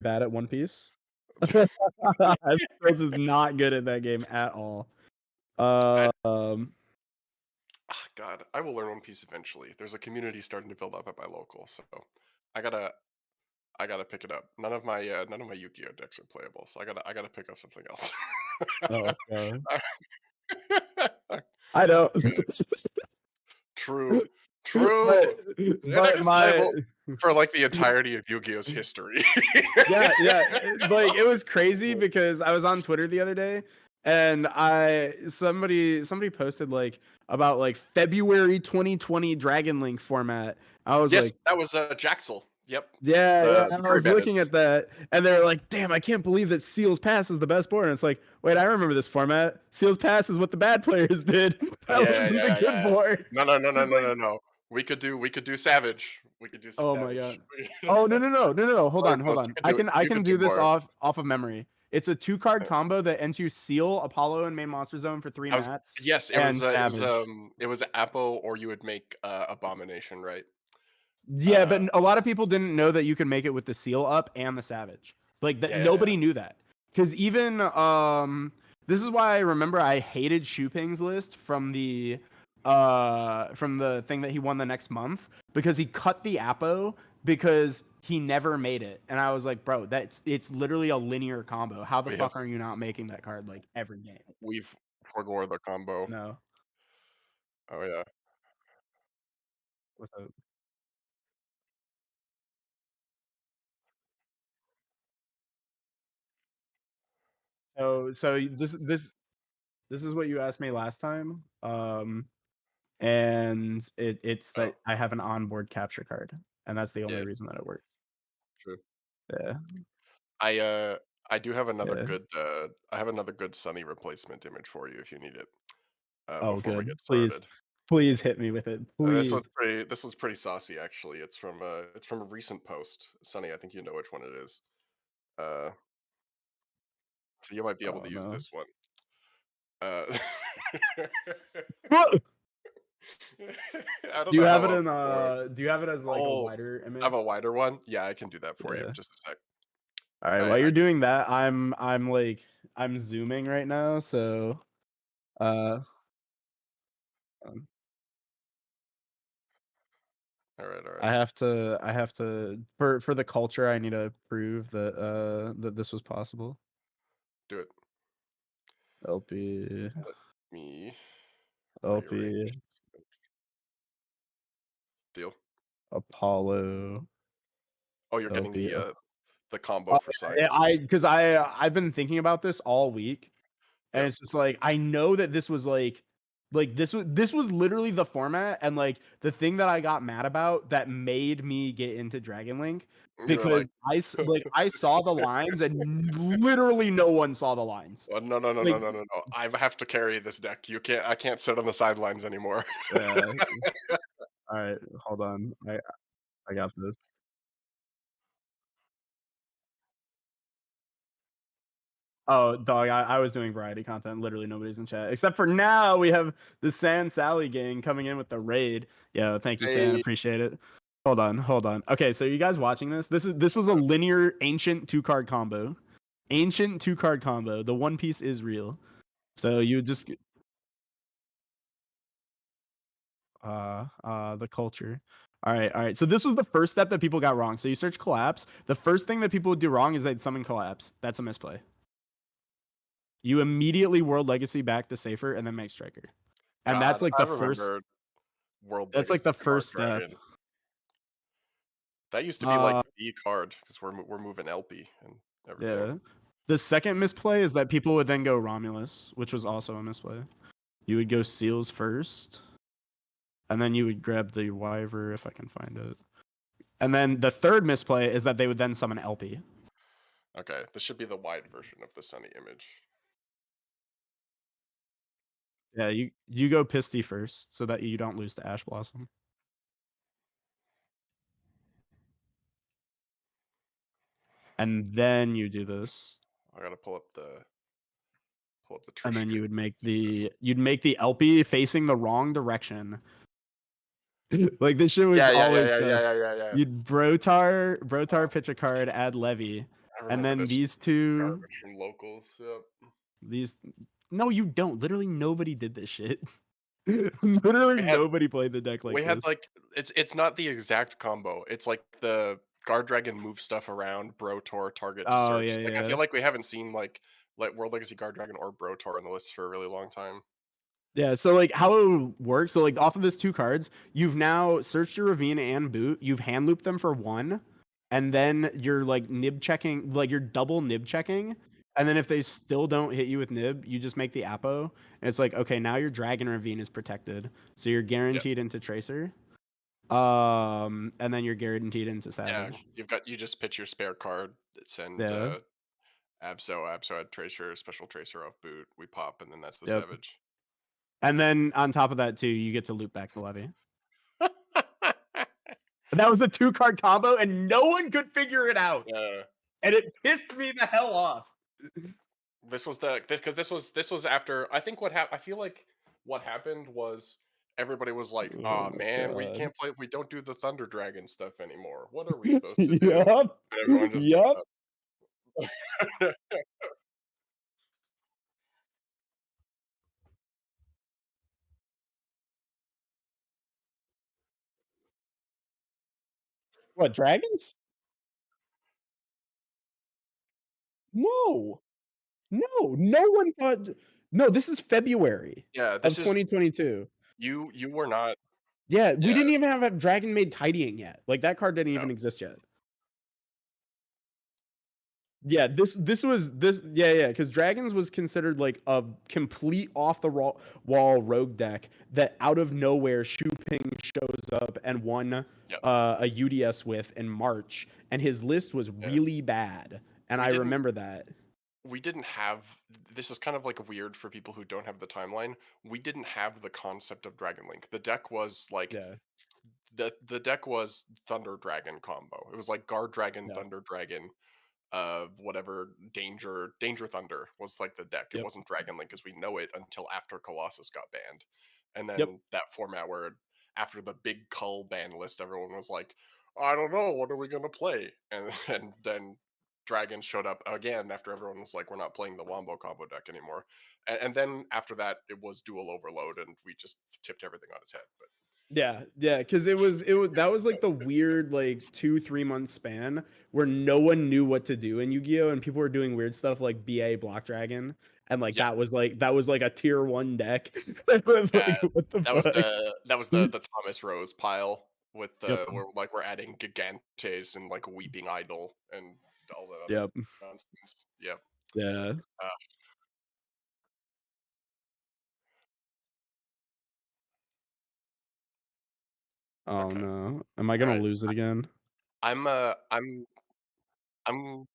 bad at One Piece. Skills is not good at that game at all. I Um, God, I will learn One Piece eventually. There's a community starting to build up at my local, so I gotta I gotta pick it up. None of my Yu-Gi-Oh decks are playable, so I gotta pick up something else. oh god, I don't. True, but true. Their deck but is my playable for like the entirety of Yu-Gi-Oh's history. yeah, like it was crazy because I was on Twitter the other day and I somebody posted like about like February 2020 Dragon Link format. I was Yes, like, that was Jaxel. Yep, yeah. the And I was pre-banned. looking at that, and they were like, "Damn, I can't believe that Seals Pass is the best board." And it's like, wait, I remember this format. Seals Pass is what the bad players did. Oh, That yeah, wasn't yeah, the yeah, good yeah. board. No, no, no, no, It's no, like, no, no. We could do Savage. We could do oh my Savage. god. Oh no. Hold Player on, hold Post, on. you could I do can I you can could do do this more. off of memory. It's a 2-card combo that ends you Seal, Apollo, and main monster zone for 3 I was mats, Yes, and Savage. it was Apo or you would make, Abomination, right? Yeah, Uh, but a lot of people didn't know that you could make it with the Seal up and the Savage. Like that, yeah, yeah, yeah. nobody knew that. Because even this is why I remember I hated Shooping's list from the thing that he won the next month because he cut the Apo because he never made it. And I was like, bro, it's literally a linear combo. How the We have fuck are you not making that card like every game? we've forgore the combo. No. Oh, yeah. What's up? So this is what you asked me last time. And it's Oh, that I have an onboard capture card, and that's the only yeah, reason that it works. true. Yeah, I, uh, I do have another yeah. good, I have another good Sunny replacement image for you if you need it, Oh, before we good. get Please, started. please hit me with it. Please. This one's pretty saucy, actually. It's from a recent post. Sunny, I think you know which one it is. Uh, so you might be able Oh to use no. this one. Uh, Whoa! I don't Do you know have how it else in more. do you have it as like a Oh, wider I have image? a wider one? Yeah, I can do that for you. Yeah. Just a sec. All right, while I you're doing that, I'm like I'm zooming right now, so uh um, all right. I have to for the culture I need to prove that that this was possible. Do it. LP Let me rearrange. LP Deal. Apollo Oh, you're getting LP. the combo for Yeah, science. because I've been thinking about this all week, and Yep. it's just like I know that this was like this was literally the format and like the thing that I got mad about that made me get into Dragon Link You were like, because like I saw the lines and literally no one saw the lines. oh, no, no, no, Like no, no, no, no. I have to carry this deck. I can't sit on the sidelines anymore. uh, all right, hold on. I got this. Oh, dog, I was doing variety content. Literally nobody's in chat. Except for now, we have the San Sally gang coming in with the raid. Yo, thank you, San. Hey, Appreciate it. Hold on, hold on. Okay, so you guys watching this? This was a linear ancient 2-card combo. Ancient 2-card combo. The One Piece is real. So you just the culture. All right. So this was the first step that people got wrong. So you search collapse. The first thing that people would do wrong is they'd summon collapse. That's a misplay. You immediately world legacy back to safer and then make striker. And God, I remember World that's like Legacy the Guard first step. Dragon. That used to be like Uh the card because we're moving LP and everything. yeah. The second misplay is that people would then go Romulus, which was also a misplay. You would go Seals first, and then you would grab the Wyver if I can find it. And then the third misplay is that they would then summon LP. Okay, this should be the wide version of the Sunny image. Yeah, you go Pisty first so that you don't lose to Ash Blossom. And then you do this. I gotta pull up the And Trish then stream. you would make See this. the LP facing the wrong direction. Like this shit was Yeah, yeah, yeah, always yeah, yeah, such. yeah, yeah, yeah. You'd Brotar pitch a card, add Levy, I And remember then this these two, garbage from locals. Yep. these no, you don't. Literally nobody did this shit. We Literally had nobody played the deck like we had this. like it's not the exact combo. It's like the guard dragon move stuff around Brotor target to Oh yeah, search. Like I yeah. feel like we haven't seen like World Legacy Guard Dragon or Brotor on the list for a really long time. Yeah, so like how it works, so like off of this two cards, you've now searched your ravine and boot, you've hand looped them for one, and then you're like nib checking, like you're double nib checking, and then if they still don't hit you with nib, you just make the Apo, and it's like, okay, now your dragon ravine is protected, so you're Yep. guaranteed into Tracer, and then you're guaranteed into Yeah, Savage. you just pitch your spare card. Send Yeah, Abso had Tracer, special Tracer off boot. We pop, and then that's the yep. Savage. And then on top of that too, you get to loop back the levy. That was a two card combo, and no one could figure it out. Yeah. And it pissed me the hell off. This was because this was after I think I feel like what happened was everybody was like, Oh "Oh my man, we god. can't play. We don't do the Thunder Dragon stuff anymore. What are we supposed to do?" Yup. And everyone just gave Yup. up. What, dragons? No. No. No one thought. No, this is February Yeah, of this is 2022. you were not. Yeah, we Yeah, didn't even have a dragon made tidying yet. Like that card didn't no, even exist yet. Yeah, this was this yeah, because dragons was considered like a complete off the wall rogue deck that out of nowhere Shu Ping shows up and won yep, a UDS with in March, and his list was yeah. really bad, and We I didn't remember that. we didn't have this is kind of like weird for people who don't have the timeline. We didn't have the concept of Dragon Link. The deck was like Yeah, the deck was Thunder Dragon combo. It was like Guard Dragon, yeah, Thunder Dragon, whatever Danger Thunder was like the deck. It yep, wasn't Dragon Link as we know it until after Colossus got banned. And yep, then that format where after the big cull ban list, everyone was like, I don't know, what are we gonna play? And then Dragons showed up again after everyone was like, we're not playing the Wombo combo deck anymore. And then after that it was dual overload and we just tipped everything on its head. But yeah, because it was that was like the weird like 2 3 month span where no one knew what to do in Yu-Gi-Oh, and people were doing weird stuff like BA Block Dragon, and like yeah, that was like a tier 1 deck. That was yeah, like what the that was fuck. the Thomas Rose pile with Yep. the where like we're adding Gigantes and like Weeping Idol and all that other Yep. nonsense. Yep. Yeah. Uh, Oh okay. no. Am I All gonna right. lose it again? I'm uh I'm I'm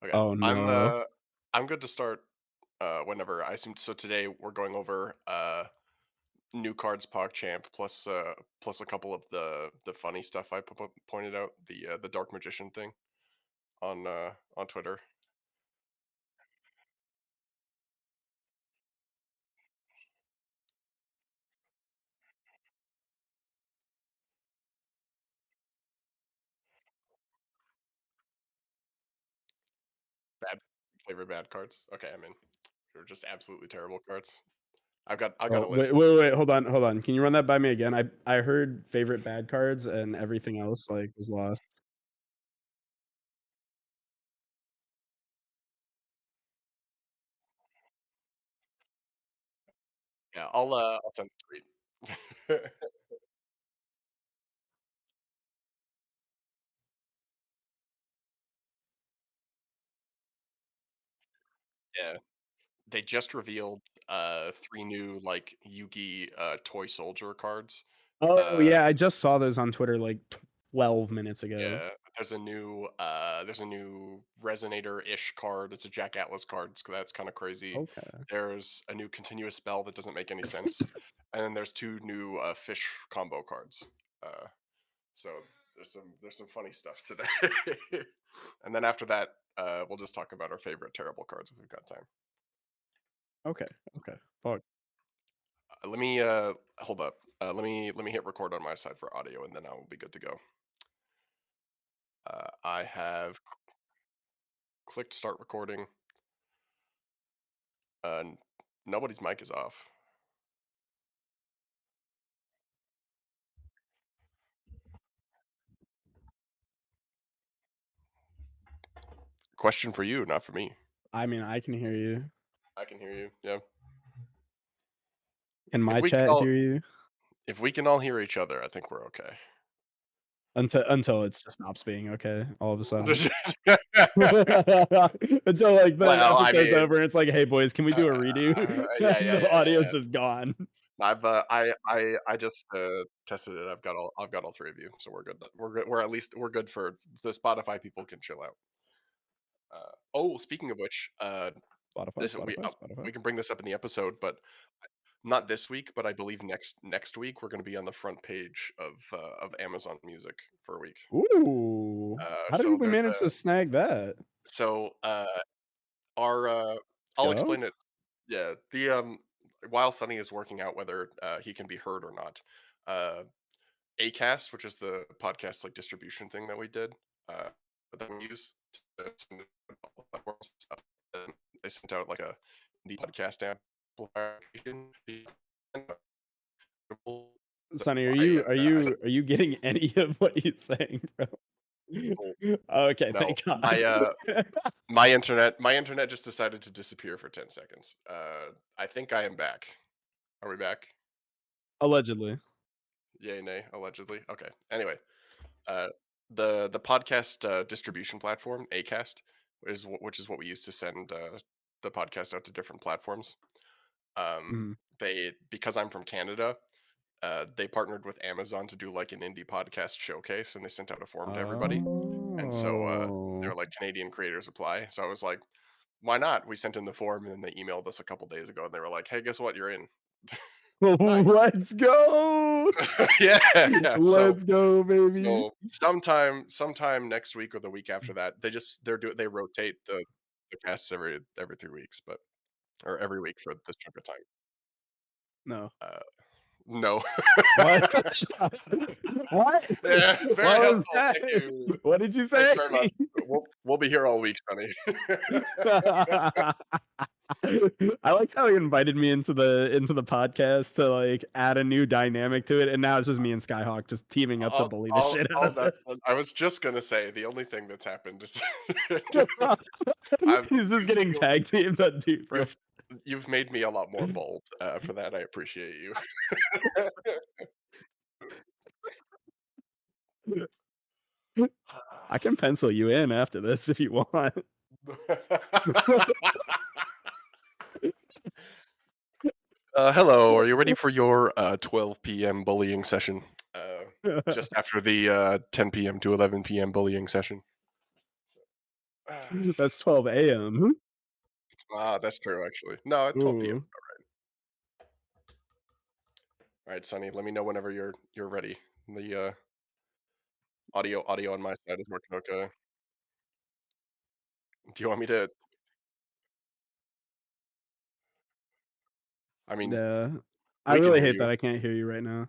okay. Oh no. I'm good to start whenever. I assume so today we're going over new cards PogChamp plus a couple of the funny stuff I pointed out, the Dark Magician thing on Twitter. Bad favorite bad cards. Okay, I mean, they're just absolutely terrible cards. I've got Oh, a wait, list. wait, wait, hold on, hold on. Can you run that by me again? I heard favorite bad cards and everything else like was lost. Yeah, I'll send a tweet. Yeah, they just revealed 3 new like Yugi toy soldier cards. Oh Uh yeah, I just saw those on Twitter like 12 minutes ago. yeah, there's a new Resonator-ish card. It's a Jack Atlas card, so that's kind of crazy. Okay. There's a new continuous spell that doesn't make any sense. And then there's 2 new fish combo cards. Uh So there's some funny stuff today. And then after that, we'll just talk about our favorite terrible cards if we've got time. Okay. Okay. Fuck. Let me hold up. Let me hit record on my side for audio, and then I will be good to go. I have clicked start recording. Nobody's mic is off. Question for you, not for me. I mean, I can hear you. I can hear you. Yeah. Can If my we can chat all hear you? if we can all hear each other, I think we're okay. Until it just stops being okay all of a sudden. Until like the Well, I episode's mean, over and it's like, hey boys, can we do a redo? yeah, yeah, The yeah, audio's yeah. just gone. I just tested it. I've got all three of you, so we're good. We're good. We're at least we're good for the Spotify people can chill out. Oh, speaking of which, Spotify, this Spotify, Spotify. we can bring this up in the episode, but not this week. But I believe next week we're going to be on the front page of Amazon Music for a week. Ooh. How did So we there's manage a to snag that? so our Let's I'll go. explain it. Yeah, the while Sunny is working out whether he can be heard or not. Uh, Acast, which is the podcast like distribution thing that we did, uh, that we use to send it to all platforms. They sent out like a indie podcast amplifier. Sonny, I, I are you getting any of what he's saying, bro? oh, Okay, no, thank God. my internet just decided to disappear for 10 seconds. I think I am back. Are we back? Allegedly. Yay, nay, allegedly. Okay. Anyway, uh, the podcast distribution platform, Acast, which is what we use to send the podcast out to different platforms. Um, Mhm. they because I'm from Canada, they partnered with Amazon to do like an indie podcast showcase, and they sent out a form to everybody. And so they Oh. were like Canadian creators apply. So I was like, why not? We sent in the form, and then they emailed us a couple days ago, and they were like, hey, guess what? You're in. Nice. Let's go! Yeah. So Let's go, baby. So sometime next week or the week after that, they rotate the casts every 3 weeks, but or every week for this chunk of time. No. Uh, no. What? What? Yeah, very What was helpful. that? Thank you. What did you Thank say? you very much. We'll be here all week, Sonny. I like how he invited me into the podcast to like add a new dynamic to it, and now it's just me and Skyhawk just teaming up to bully the shit out of it. I was just gonna say the only thing that's happened is I've He's just you've, getting you've tag teamed on deep friend. you've you've made me a lot more bold. For that, I appreciate you. I can pencil you in after this if you want. Hello, are you ready for your 12 p.m. bullying session? Just after the 10 p.m. to 11 p.m. bullying session. That's 12 a.m. That's true, actually. No, at 12 p.m. Ooh. All right, Sonny, let me know whenever you're ready. The audio on my side is working okay. Do you want me to? I mean, Yeah. I we can really hear hate you. that I can't hear you right now.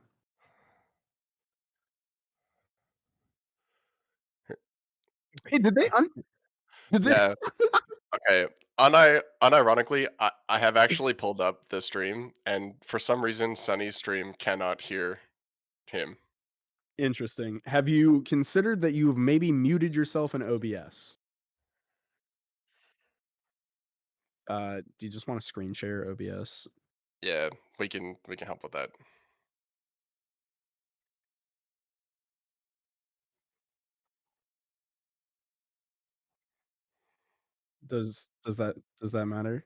Hey, did they Yeah. Okay. Unironically, I have actually pulled up the stream, and for some reason, Sonny's stream cannot hear him. Interesting. Have you considered that you've maybe muted yourself in OBS? Do you just want to screen share OBS? Yeah, we can help with that. Does that matter?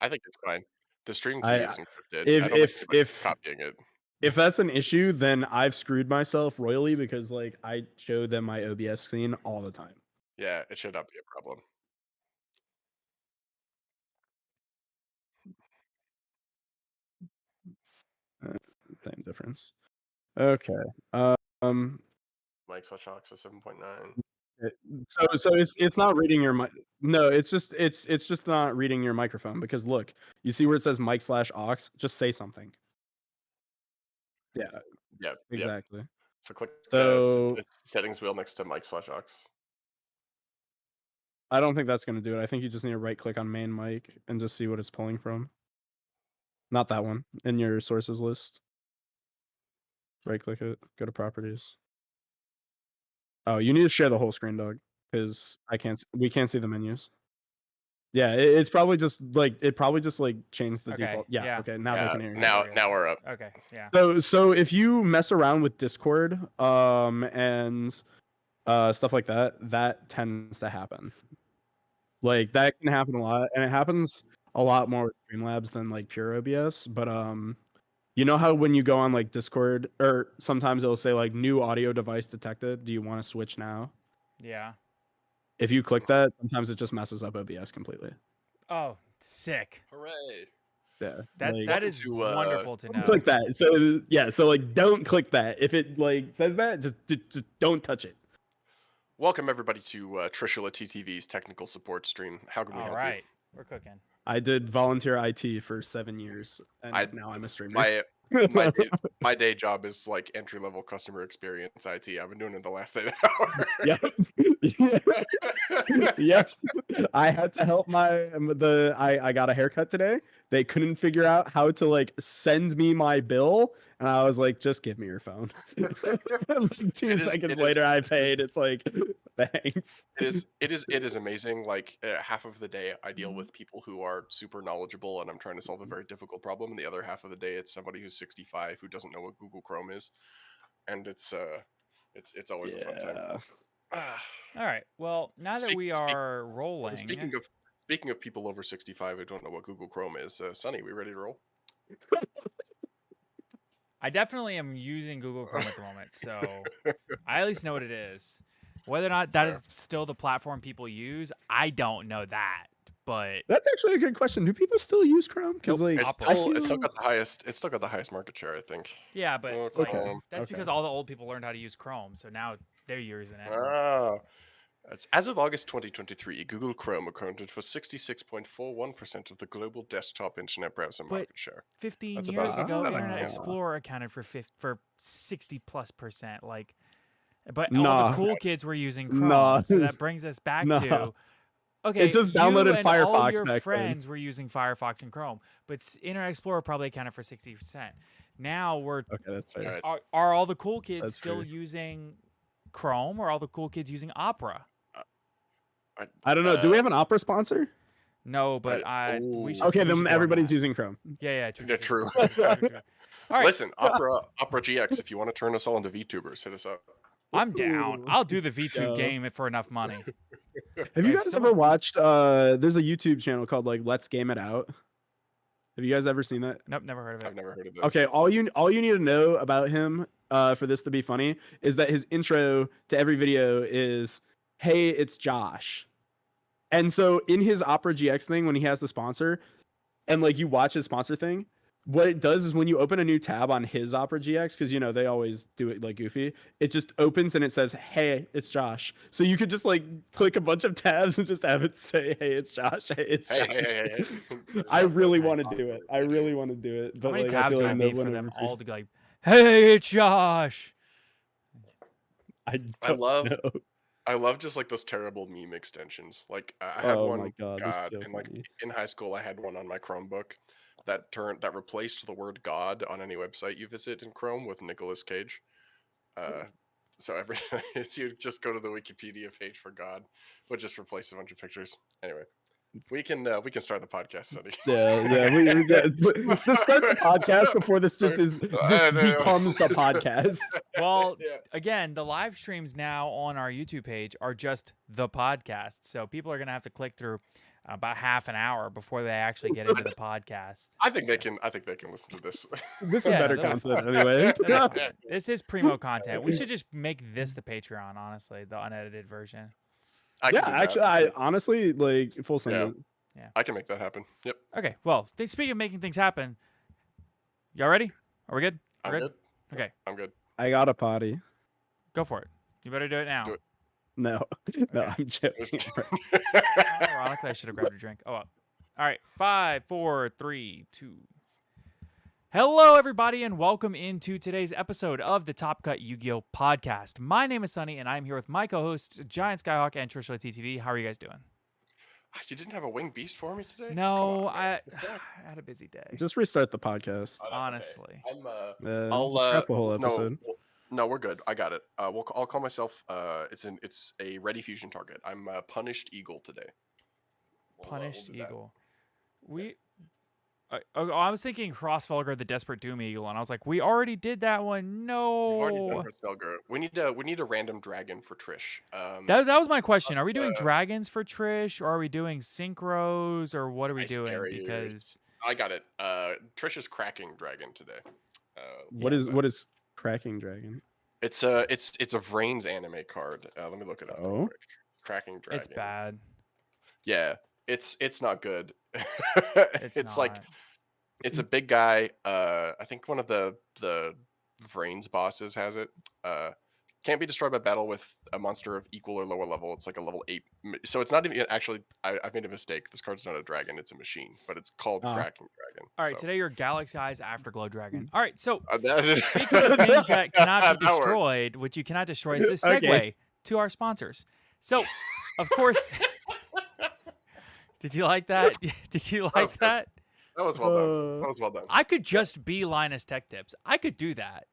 I think it's fine. The stream key I is encrypted. I if don't think if anybody's if copying it. if that's an issue, then I've screwed myself royally because like I show them my OBS screen all the time. Yeah, it should not be a problem. Uh, Same difference. Okay. Um. Mike Sawchalks is 7.9. it- so it's not reading your mic. No, it's just not reading your microphone because look, you see where it says mic/aux. Just say something. Yeah, Yep, yep. exactly. So click So the settings wheel next to mic/aux. I don't think that's going to do it. I think you just need to right click on main mic and just see what it's pulling from. Not that one. In your sources list. Right click it. Go to properties. Oh, you need to share the whole screen, dog, because we can't see the menus. Yeah, it's probably just like changed the Okay, default. Yeah, yeah. okay, now they can hear you. Now we're up. Okay, yeah. So if you mess around with Discord and stuff like that, that tends to happen. Like that can happen a lot, and it happens a lot more with Streamlabs than like pure OBS. But you know how when you go on like Discord, or sometimes it'll say like new audio device detected. Do you want to switch now? Yeah. If you click that, sometimes it just messes up OBS completely. Oh, sick. Hooray! Yeah, That is wonderful to know. click that. So yeah, so like don't click that. If it like says that, just don't touch it. Welcome everybody to Trishula TTV's technical support stream. How can we help you? All right, we're cooking. I did volunteer IT for 7 years, and now I'm a streamer. My day job is like entry-level customer experience IT. I've been doing it the last 8 hours. Yep. I had to help I got a haircut today. They couldn't figure out how to like send me my bill, and I was like, just give me your phone. 2 seconds later, I paid. It's like, thanks. It is amazing. Like half of the day I deal with people who are super knowledgeable and I'm trying to solve a very difficult problem, and the other half of the day it's somebody who's 65 who doesn't know what Google Chrome is, and it's always a fun time. All right. Well, now that we are rolling. Speaking of people over 65 who don't know what Google Chrome is, Sonny, we ready to roll? I definitely am using Google Chrome at the moment, so I at least know what it is. Whether or not that is still the platform people use, I don't know that. But that's actually a good question. Do people still use Chrome? Because like it's still got the highest market share, I think. Yeah, but that's because all the old people learned how to use Chrome, so now they're using it. As of August 2023, Google Chrome accounted for 66.41% of the global desktop internet browser market share. 15 years ago, Internet Explorer accounted for 60+%. Like, but all the cool kids were using Chrome, so that brings us back to okay. It just downloaded and Firefox. All your friends were using Firefox and Chrome, but Internet Explorer probably accounted for 60%. Now we're that's fair. Are all the cool kids still using Chrome, or all the cool kids using Opera? I don't know. Do we have an Opera sponsor? No, but then everybody's using Chrome. Yeah, true. All right. Listen, Opera GX. If you want to turn us all into VTubers, hit us up. I'm down. I'll do the VTube game for enough money. Have you guys ever watched? There's a YouTube channel called like Let's Game It Out. Have you guys ever seen that? Nope, never heard of it. I've never heard of this. Okay, all you need to know about him for this to be funny is that his intro to every video is, "Hey, it's Josh." And so in his Opera GX thing, when he has the sponsor, and like you watch his sponsor thing, what it does is when you open a new tab on his Opera GX, because you know they always do it like goofy, it just opens and it says, "Hey, it's Josh." So you could just like click a bunch of tabs and just have it say, "Hey, it's Josh. Hey, it's Josh." Hey. I really want to do it. But how many like, tabs would I need for them all to be like, "Hey, it's Josh"? I love just like those terrible meme extensions. Like I had one. My God, so and like in high school, I had one on my Chromebook that replaced the word "God" on any website you visit in Chrome with Nicolas Cage. So you just go to the Wikipedia page for God, but just replace a bunch of pictures. Anyway, we can start the podcast, Sonny. Yeah. Just start the podcast before this becomes the podcast. Well, again, the live streams now on our YouTube page are just the podcast, so people are gonna have to click through about half an hour before they actually get into the podcast. I think they can listen to this. This is better content anyway. This is primo content. We should just make this the Patreon, honestly, the unedited version. I honestly like full send. Yeah, I can make that happen. Yep. Okay. Well, speaking of making things happen, y'all ready? Are we good? I'm good. Okay. I'm good. I got a potty. Go for it. You better do it now. Do it. No, I'm joking. Ironically, I should have grabbed a drink. Oh, well. All right. 5, 4, 3, 2. Hello, everybody, and welcome into today's episode of the Top Cut Yu-Gi-Oh! Podcast. My name is Sunny, and I'm here with my co-hosts, Giant Skyhawk and Trishla TTV. How are you guys doing? You didn't have a winged beast for me today? No, Come on, man. I had a busy day. Just restart the podcast. Oh, that's Honestly. okay. I'll scrap the whole No, episode. no, we're good. I got it. I'll call myself. It's a ready fusion target. I'm punished eagle today. Punished we'll do that. Eagle. I was thinking Crossfelger, the Desperate Doom Eagle, and I was like, we already did that one. We've already No. done Herspelger. We need a random dragon for Trish. That was my question. Are we doing uh, dragons for Trish, or are we doing synchros, or what are we Ice doing? barriers. Because I got it. Trish is cracking dragon today. What is Cracking Dragon? It's a Vrain's anime card. Let me look it up real Oh. quick. Cracking dragon. it's bad. Yeah, it's not good. It's like not. it's a big guy. I think one of the Vrain's bosses has it. Can't be destroyed by battle with a monster of equal or lower level. It's like a level 8. So it's not even actually. I've made a mistake. This card's not a dragon. It's a machine, but it's called Cracking Dragon. All right, so. today you're Galaxy Eyes Afterglow Dragon. All right, so Speaking speaking of things that cannot be That works. destroyed, which you cannot destroy, is this segue Okay. to our sponsors. So, of course, did you like that? Did you was like good. that? That was well done. That was well done. I could just be Linus Tech Tips. I could do that.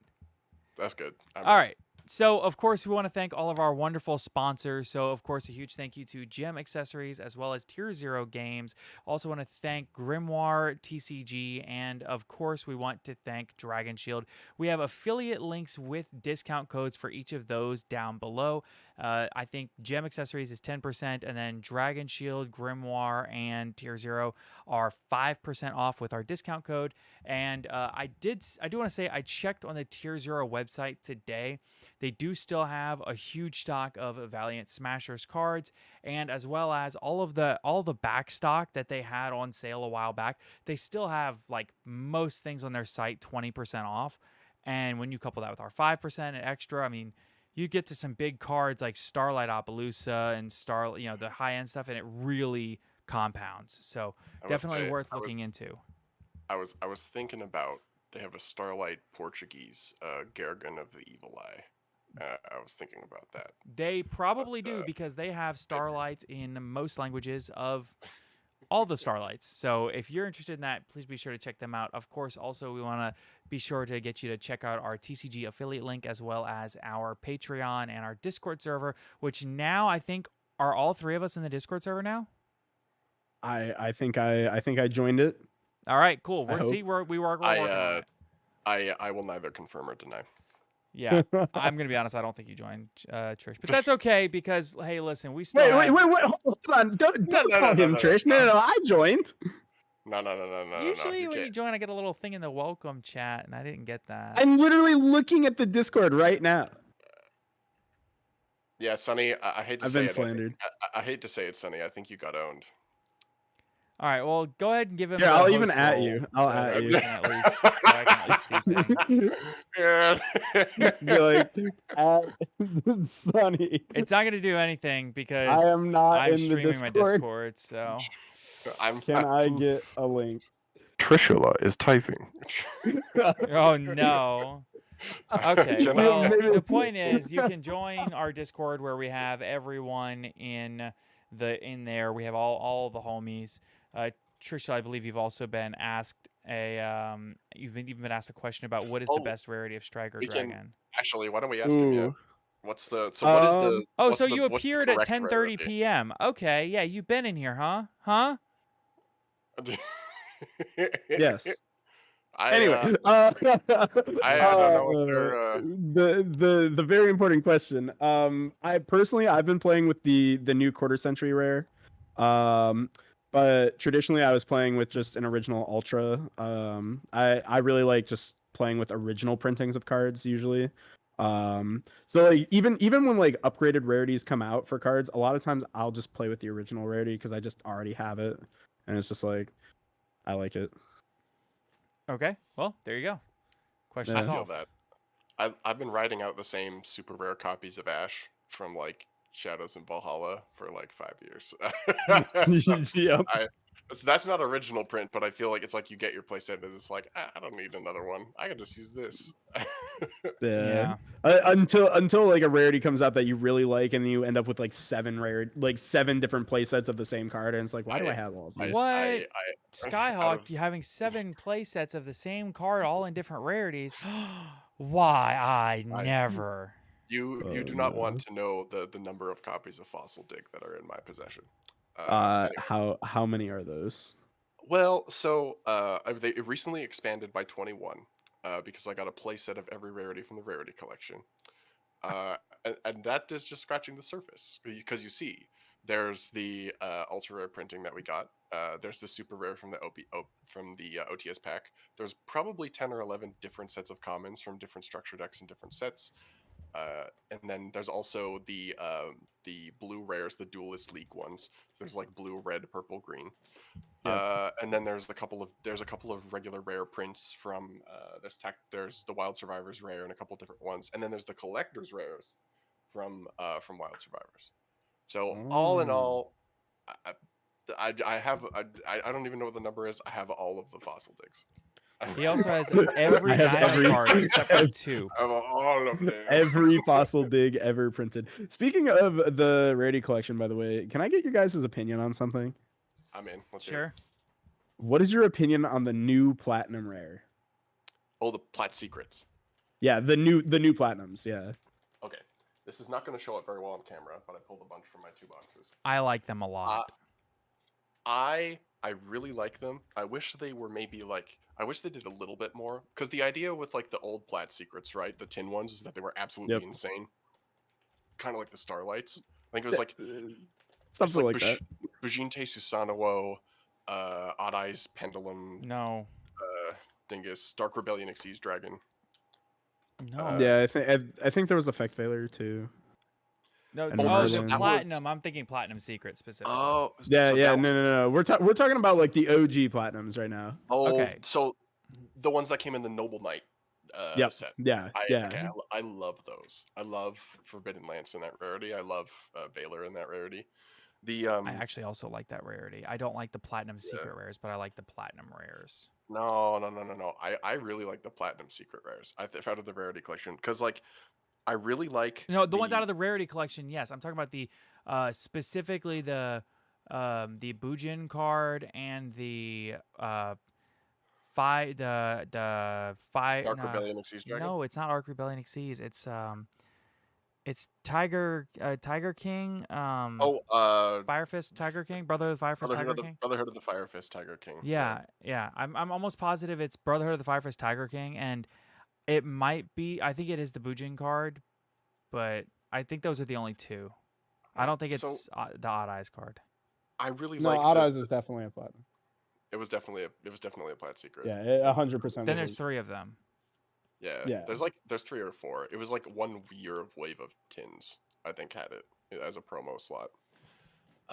That's good. All right. So, of course, we want to thank all of our wonderful sponsors. So, of course, a huge thank you to Gem Accessories as well as Tier Zero Games. Also want to thank Grimoire, TCG, and, of course, we want to thank Dragon Shield. We have affiliate links with discount codes for each of those down below. I think Gem Accessories is 10%, and then Dragon Shield, Grimoire, and Tier Zero are 5% off with our discount code. And I do want to say I checked on the Tier Zero website today. They do still have a huge stock of Valiant Smashers cards, and as well as all the back stock that they had on sale a while back. They still have like most things on their site 20% off. And when you couple that with our 5% extra, I mean, you get to some big cards like Starlight Appaloosa and the high end stuff, and it really compounds. So definitely worth looking into. I was thinking about, they have a Starlight Portuguese Gargan of the Evil Eye. I was thinking about that. They probably do, because they have Starlights in most languages of all the Starlights. So if you're interested in that, please be sure to check them out. Of course, also we want to be sure to get you to check out our TCG affiliate link, as well as our Patreon and our Discord server, which now I think are all three of us in the Discord server now. I think I joined it. All right, cool. We're hope. working on it. I will neither confirm or deny. Yeah, I'm gonna be honest. I don't think you joined, Trish, but that's okay, because hey, listen, we still Wait, hold on. Don't call him Trish. No, I joined. No. Usually You when you can't. join, I get a little thing in the welcome chat, and I didn't get that. I'm literally looking at the Discord right now. Yeah, Sonny, I hate to I've say been it. slandered. I hate to say it, Sonny. I think you got owned. All right, well, go ahead and give him. Yeah, the I'll even host at role you. I'll so at that you. we can at least, so I can at least see things. Yeah. Be like, Sonny. It's not gonna do anything because I am not I'm in the streaming my Discord. Discord. So Can I get a link? Trishula is typing. oh no. Okay, Can I- well, Maybe- the point is you can join our Discord where we have everyone in there. We have all the homies. Trisha, I believe you've also been asked you've even been asked a question about what is the Oh, best rarity of Striker we can- Dragon. Actually, why don't we ask him? Yeah. Ooh. What is the? Oh, what's so the- you what's the appeared at correct 10:30 rarity? p.m. Okay, yeah, you've been in here, huh? Huh? Yes. I, Anyway, I don't know what they're. the very important question. I've been playing with the new quarter century rare. But traditionally I was playing with just an original ultra. I really like just playing with original printings of cards usually. So like even when like upgraded rarities come out for cards, a lot of times I'll just play with the original rarity because I just already have it, and it's just like I like it. Okay, well, there you go. Question Yeah. I feel solved. that. I've been writing out the same super rare copies of Ash from like Shadows and Valhalla for like 5 years. Yep. So that's not original print, but I feel like it's like you get your playset and it's like I don't need another one. I can just use this. Yeah. Until like a rarity comes out that you really like, and you end up with like 7 different play sets of the same card, and it's like, why do I have all of these? What? Skyhawk, you having 7 play sets of the same card, all in different rarities. Why? I never. You do not want to know the number of copies of Fossil Dig that are in my possession. How many are those? Well, so they recently expanded by 21 because I got a playset of every rarity from the rarity collection. And that is just scratching the surface because you see there's the ultra rare printing that we got. There's the super rare from the OTS pack. There's probably 10 or 11 different sets of commons from different structure decks and different sets. And then there's also the blue rares, the Duelist League ones. So there's like blue, red, purple, green. Yep. And then there's a couple of regular rare prints from there's the Wild Survivors rare and a couple different ones, and then there's the collector's rares from Wild Survivors. So all in all, I don't even know what the number is. I have all of the Fossil Digs. He also has every Dyna card except for 2. I have all of them. Every Fossil Dig ever printed. Speaking of the rarity collection, by the way, can I get your guys' opinion on something? I'm in. Let's Sure. What is your opinion on the new Platinum rare? Oh, the Plat Secrets. Yeah, the new Platinums. Yeah. Okay, this is not going to show up very well on camera, but I pulled a bunch from my 2 boxes. I like them a lot. I really like them. I wish they were maybe like. I wish they did a little bit more, because the idea with like the old Plat Secrets, right, the tin ones, is that they were absolutely insane. Kind of like the Starlights. I think it was like something like that. Bujinte Susanoo, Odd Eyes Pendulum. No. Dingus, Dark Rebellion Xyz Dragon. No. Yeah, I think there was Effect Veiler too. No, the Platinum. I'm thinking Platinum Secret specifically. Oh, yeah, so yeah. No. We're talking about like the OG Platinums right now. Oh, okay. So the ones that came in the Noble Knight set. Yeah. I love those. I love Forbidden Lance in that rarity. I love Veiler in that rarity. I actually also like that rarity. I don't like the Platinum Secret rares, but I like the Platinum rares. No. I really like the Platinum Secret rares. Out of the rarity collection, because like I really like the ones out of the rarity collection. Yes, I'm talking about the specifically the Bujin card and the Dark Rebellion Xyz Dragon. No, it's not Arc Rebellion Xyz. It's Tiger King. Fire Fist Tiger King, Brotherhood of the Fire Fist Tiger King. Brotherhood of the Fire Fist Tiger King. Yeah. I'm almost positive it's Brotherhood of the Fire Fist Tiger King, and it might be. I think it is the Bujin card, but I think those are the only 2. I don't think it's the Odd Eyes card. I really like. Odd Eyes is definitely a Platinum. It was definitely a Plat Secret. Yeah, 100%. Then there's 3 of them. Yeah. There's 3 or 4. It was like 1 year of Wave of Tins, I think, had it as a promo slot.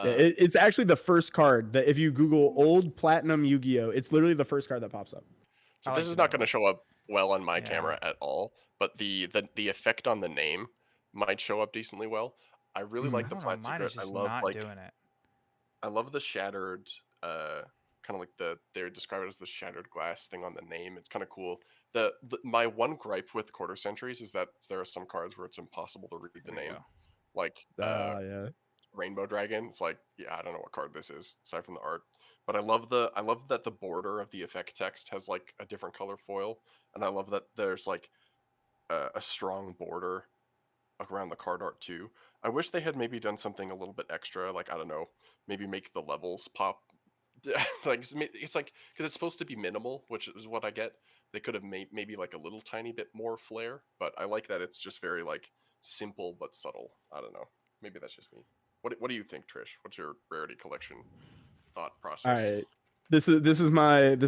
It's actually the first card that if you Google old Platinum Yu-Gi-Oh, it's literally the first card that pops up. So this is not going to show up well on my camera at all, but the effect on the name might show up decently well. I really like the Plat Secret. I love doing it. I love the shattered kind of like they describe it as the shattered glass thing on the name. It's kind of cool. My one gripe with Quarter Centuries is that there are some cards where it's impossible to read the name. Like Rainbow Dragon. It's like, I don't know what card this is aside from the art. But I love that the border of the effect text has like a different color foil, and I love that there's like a strong border around the card art too. I wish they had maybe done something a little bit extra, like I don't know, maybe make the levels pop. Like it's like, because it's supposed to be minimal, which is what I get. They could have made maybe like a little tiny bit more flair, but I like that it's just very like simple but subtle. I don't know. Maybe that's just me. What do you think, Trish? What's your rarity collection thought process? All right, this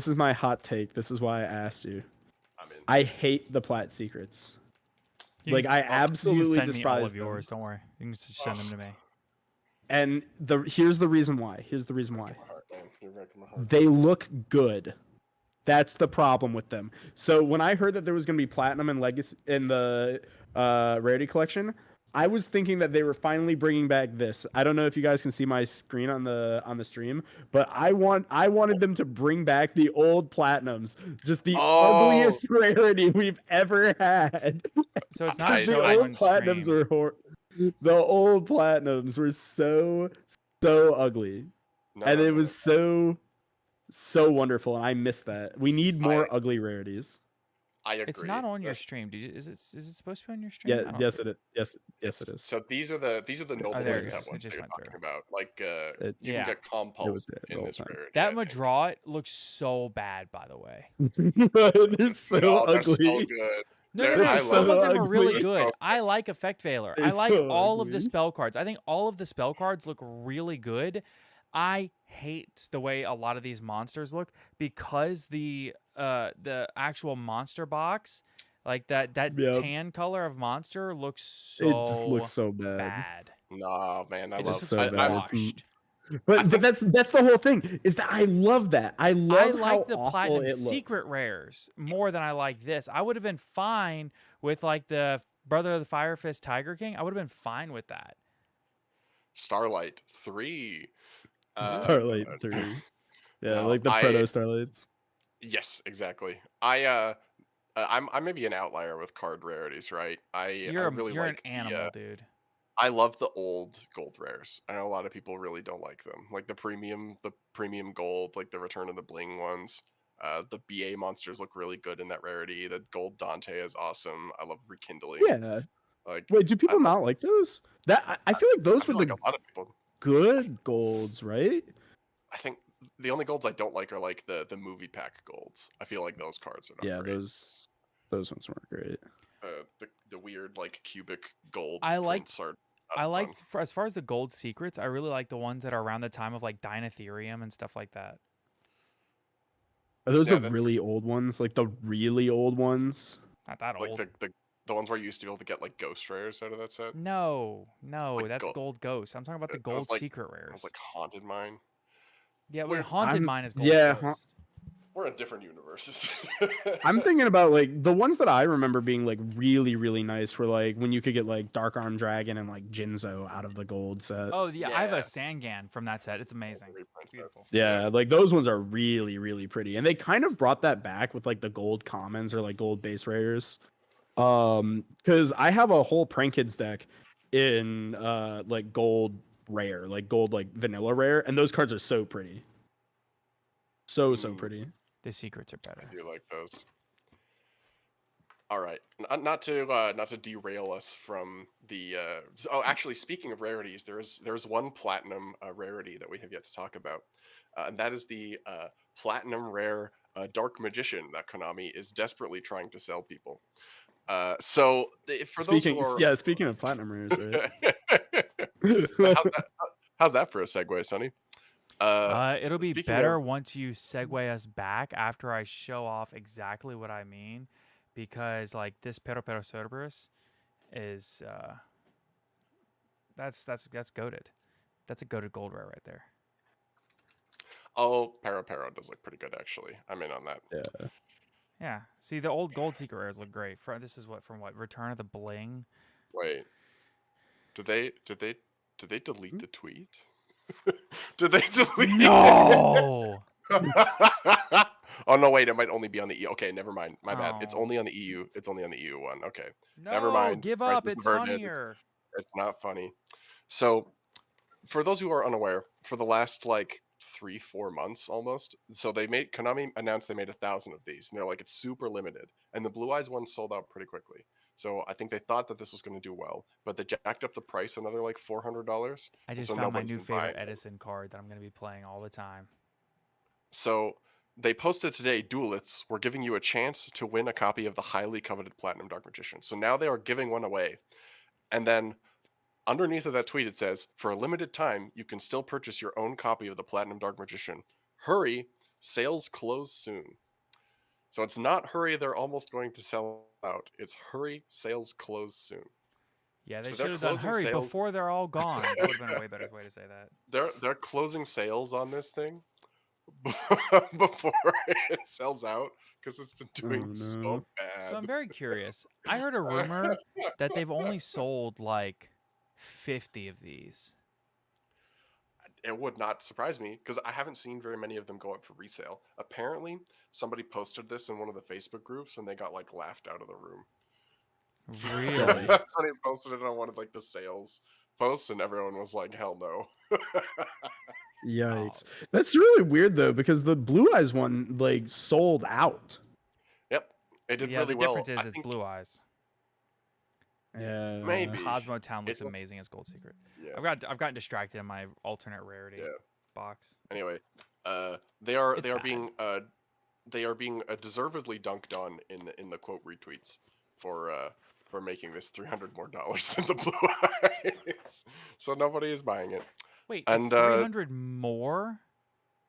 is my hot take. This is why I asked you. I hate the Plat Secrets. I absolutely despise all of yours. Don't worry, you can just send them to me. And here's the reason why. They look good. That's the problem with them. So when I heard that there was going to be Platinum and Legacy in the rarity collection, I was thinking that they were finally bringing back this. I don't know if you guys can see my screen on the stream, but I wanted them to bring back the old platinums, just the Oh, ugliest rarity we've ever had. So it's I- not The showing old on platinums stream. the old platinums were so ugly, no, and no, it no, no. was so wonderful, and I missed that. We need more ugly rarities. I agree. It's not on your That's- stream. Is it supposed to be on your stream? Yeah, I don't yes see it is. Yes it is. So these are the noble there it intent is. It ones just that you're went talking through. about. Like It- you Yeah. can get compulse there the in whole this time. rarity. That I think. Madrat looks so bad, by the way. They're so No, they're so ugly. good. No, no, They're- no. I Some love of them them. are really They're so good. sick. I like Effect Veiler. They're I like so all of the ugly. spell cards. I think all of the spell cards look really good. I hate the way a lot of these monsters look because the actual monster box, like that Yep. tan color of monster, looks so It just looks so bad. bad. Nah, man, I It love just so looks bad. like washed. But think- that's the whole thing, is that I love that. I I love like how the awful platinum it secret looks. rares more than I like this. I would have been fine with like the Brother of the Fire Fist Tiger King. I would have been fine with that. Starlight 3. Starlight 3. Yeah, no, like the proto Starlights. Yes, exactly. I may be an outlier with card rarities, right? I really You're like an animal, dude. I love the old gold rares. I know a lot of people really don't like them, like the premium gold, like the Return of the Bling ones. The BA monsters look really good in that rarity. The gold Dante is awesome. I love Rekindling. Yeah. Like, Wait, do people love- not like those? I feel like those I feel were like the a lot of people. good golds, right? I think the only golds I don't like are like the movie pack golds. I feel like those cards are not Yeah, great. those ones weren't great. The weird like cubic gold. I like- prints are not I like fun. as far as the gold secrets, I really like the ones that are around the time of like Dinotherium and stuff like that. Are those Yeah, the really old ones? Like the really old ones? Not that like old. the ones where you used to be able to get like ghost rares out of that set. No, Like that's gold- gold ghost. I'm talking about the that was gold like- secret It rares. was like haunted mine. Yeah, we're- haunted I'm- mine is gold yeah, ghost. We're in different universes. I'm thinking about like the ones that I remember being like really, really nice were like when you could get like Dark Arm Dragon and like Jinzo out of the gold set. Oh yeah, I have Yeah. a Sangan from that set. It's amazing. Reprints, Beautiful. Yeah, like those ones are really, really pretty. And they kind of brought that back with like the gold commons or like gold base rares. Because I have a whole Prank Kids deck in like gold rare, like gold like vanilla rare, and those cards are so pretty. So pretty. The secrets are I better. do like those. All right, not to derail us from the. Oh, actually, speaking of rarities, there's one platinum rarity that we have yet to talk about, and that is the platinum rare Dark Magician that Konami is desperately trying to sell people. So for those who are Speaking of platinum rares, right? how's that for a segue, Sonny? It'll be speaking better of- once you segue us back after I show off exactly what I mean, because like this Pero Cerberus is that's goated. That's a goated gold rare right there. Oh, Pero does look pretty good actually. I'm in on that. Yeah. Yeah. See, the old gold secret rares look great. This is from what Return of the Bling. Wait, did they delete the tweet? Did they delete? No. Oh no! Wait, it might only be on the EU. Okay, never mind. My bad. It's Oh. only on the EU. It's only on the EU one. Okay, No. Never mind. Give Price up. was It's averted. funnier. it's not funny. So, for those who are unaware, for the last like 3-4 months almost, so Konami announced they made 1,000 of these, and they're like it's super limited, and the Blue Eyes one sold out pretty quickly. So I think they thought that this was going to do well, but they jacked up the price another like $400. I just so found my nobody's new been favorite buying them. Edison card that I'm going to be playing all the time. So they posted today, Duelists, we're giving you a chance to win a copy of the highly coveted Platinum Dark Magician. So now they are giving one away. And then underneath of that tweet, it says, for a limited time, you can still purchase your own copy of the Platinum Dark Magician. Hurry, sales close soon. So it's not hurry, they're almost going to sell out. It's hurry, sales close soon. Yeah, they So they're should have done closing hurry sales- before they're all gone. That would have been a way better way to say that. They're closing sales on this thing before it sells out because it's been Oh doing so no. So I'm bad. very curious. I heard a rumor that they've only sold like 50 of these. It would not surprise me because I haven't seen very many of them go up for resale. Apparently, somebody posted this in one of the Facebook groups and they got like laughed out of the room. Really? Yikes. Somebody posted it on one of like the sales posts and everyone was like, "Hell no." Yikes. Oh. That's really weird though, because the Blue Eyes one like sold out. Yep, it did Yeah, really the well. difference is I it's think Blue Eyes. Yeah. maybe Cosmo Town looks it's just, amazing as Gold Secret. yeah, I've gotten distracted in my alternate rarity yeah. box. Anyway, they are It's they are bad. being deservedly dunked on in the quote retweets for making this $300 more than the Blue Eyes. So nobody is buying it. Wait, And it's 300 more?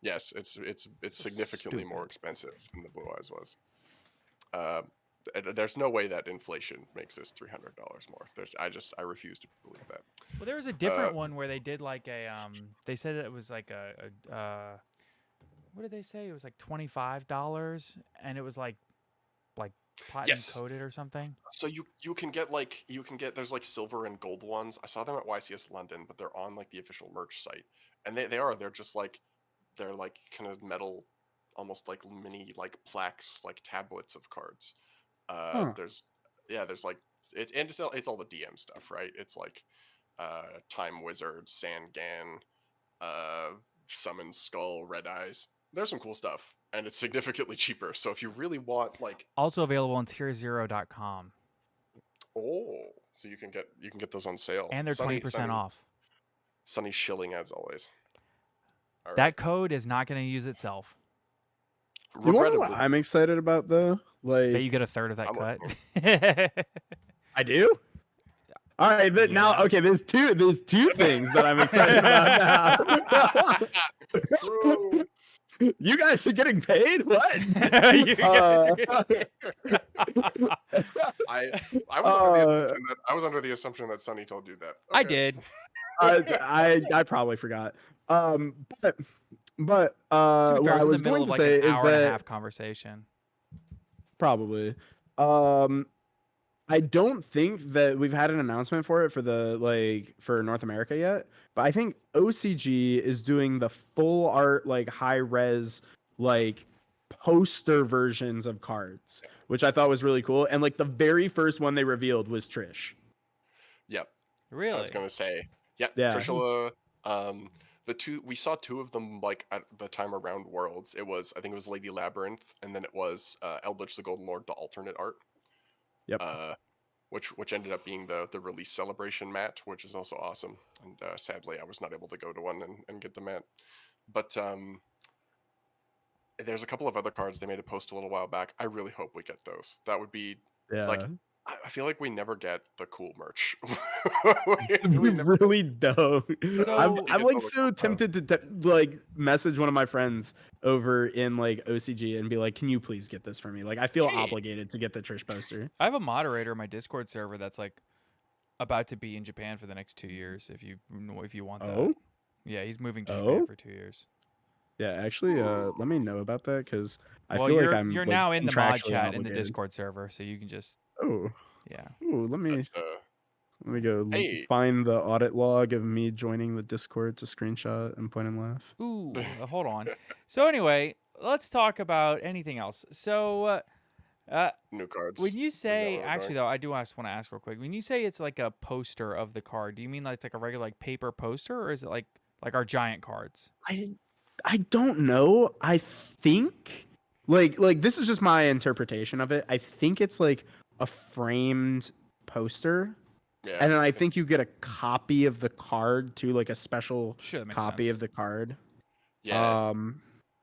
yes, it's So significantly more stupid. expensive than the Blue Eyes was. There's no way that inflation makes this $300 more. I refuse to believe that. Well, there was a different one where they did like a they said it was like a what did they say? It was like $25 and it was like platinum Yes. coated or something. So you can get there's like silver and gold ones. I saw them at YCS London, but they're on like the official merch site, and they're just like they're like kind of metal, almost like mini like plaques, like tablets of cards. Huh. There's like it's all the DM stuff, right? It's like Time Wizard, Sangan, Summon Skull, Red Eyes. There's some cool stuff, and it's significantly cheaper. So if you really want like Also available on tierzero.com. so you can get those on sale. And they're 20% off. Sunny shilling as always. All right. That code is not going to use itself. You want to know what Regrettably, I'm excited about though? Bet Like you get a third of that I'm cut. I do? All right, but now Yeah. okay, there's two things that I'm excited about now. True. You guys are getting paid? What? You guys are I was under the assumption that Sunny told you that. I Okay. did. I probably forgot. But To be what fair, I it was in was the middle going of to like say an is hour and a that half conversation. probably. I don't think that we've had an announcement for it for for North America yet, but I think OCG is doing the full art like high res like poster versions of cards, which I thought was really cool. And like the very first one they revealed was Trish. Yep. I Really? was gonna say, yeah, Yeah. Trishula. We saw two of them like at the time around Worlds. I think it was Lady Labyrinth, and then it was Eldritch the Golden Lord, the alternate art. Yep. Which ended up being the release celebration mat, which is also awesome. And sadly, I was not able to go to one and get the mat. But there's a couple of other cards they made a post a little while back. I really hope we get those. That would be like Yeah. I feel like we never get the cool merch. We really don't. So- I'm Get like all the so cool stuff. tempted to like message one of my friends over in like OCG and be like, "Can you please get this for me?" Like I feel Hey. obligated to get the Trish poster. I have a moderator in my Discord server that's like about to be in Japan for the next 2 years. If you want that, Oh, yeah, he's moving to Oh? Japan for 2 years. yeah. Actually, let me know about that because I Well, feel you're like I'm you're like, now in the mod contractually chat in the obligated. Discord server, so you can just Oh, yeah. ooh, let me That's, go Hey. find the audit log of me joining the Discord to screenshot and point and laugh. Ooh, hold on. So anyway, let's talk about anything else. So new cards. when you Is that say, where we're actually going? though, I do want to ask real quick. When you say it's like a poster of the card, do you mean like it's like a regular like paper poster, or is it like our giant cards? I don't know. I think like this is just my interpretation of it. I think it's like a framed poster. Yeah. And then I think you get a copy of the card too, like a special Sure, that makes copy sense. of the card. Yeah.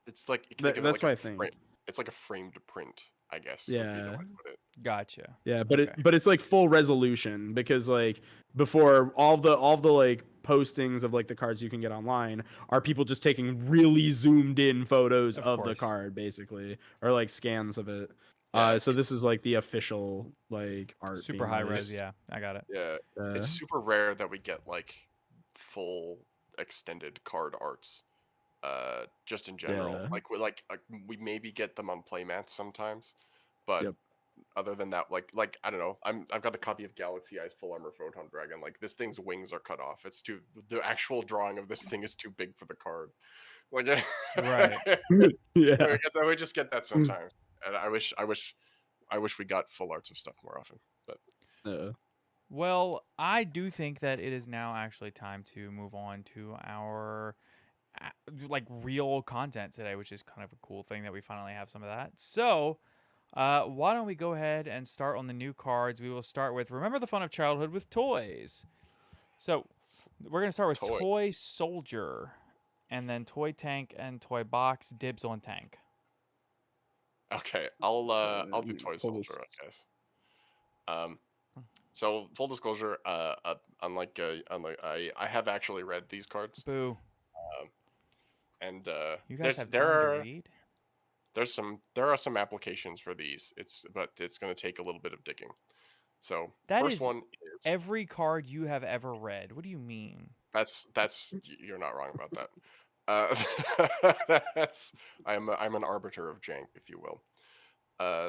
It's like you can think of it that's like what I think. It's like a framed print, I guess. Would be the Yeah. way to put it. Gotcha. Yeah, but Okay. it's like full resolution because like before all the like postings of like the cards you can get online are people just taking really zoomed in photos Of of the course. card basically or like scans of it. Yeah, So this is like the official like art. Super being high res, released. yeah. I got it. Yeah. Uh, It's super rare that we get like full extended card arts. just in general. Yeah. Like we maybe get them on playmats sometimes, but Yep. other than that, like I don't know. I've got a copy of Galaxy Eyes Full Armor Photon Dragon. Like this thing's wings are cut off. It's too the actual drawing of this thing is too big for the card. Like Right. Yeah. we just get that sometimes, and I wish we got full arts of stuff more often. But Well, I do think that it is now actually time to move on to our like real content today, which is kind of a cool thing that we finally have some of that. So, why don't we go ahead and start on the new cards? We will start with Remember the Fun of Childhood with Toys. So, we're going to start with Toy Soldier, and then Toy Tank and Toy Box. Dibs on Tank. okay, I'll do Toy Soldier, I guess. So full disclosure, unlike I have actually read these cards. Boo. And You guys have time to read? There are some applications for these. But it's going to take a little bit of digging. So that first is one is every card you have ever read. What do you mean? That's you're not wrong about that. I'm an arbiter of jank, if you will.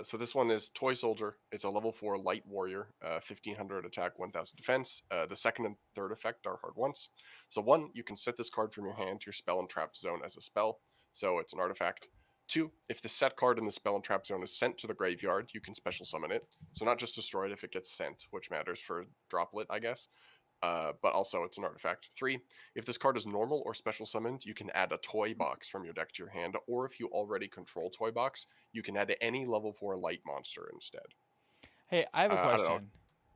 So this one is Toy Soldier. It's a level 4 light warrior, 1500 attack, 1000 defense. The second and third effect are hard once. So 1, you can set this card from your hand to your spell and trap zone as a spell. So it's an artifact. 2, if the set card in the spell and trap zone is sent to the graveyard, you can special summon it. So not just destroy it if it gets sent, which matters for droplet, I guess. But also it's an artifact. 3, if this card is normal or special summoned, you can add a toy box from your deck to your hand, or if you already control toy box, you can add any level 4 light monster instead. Hey, I have a question.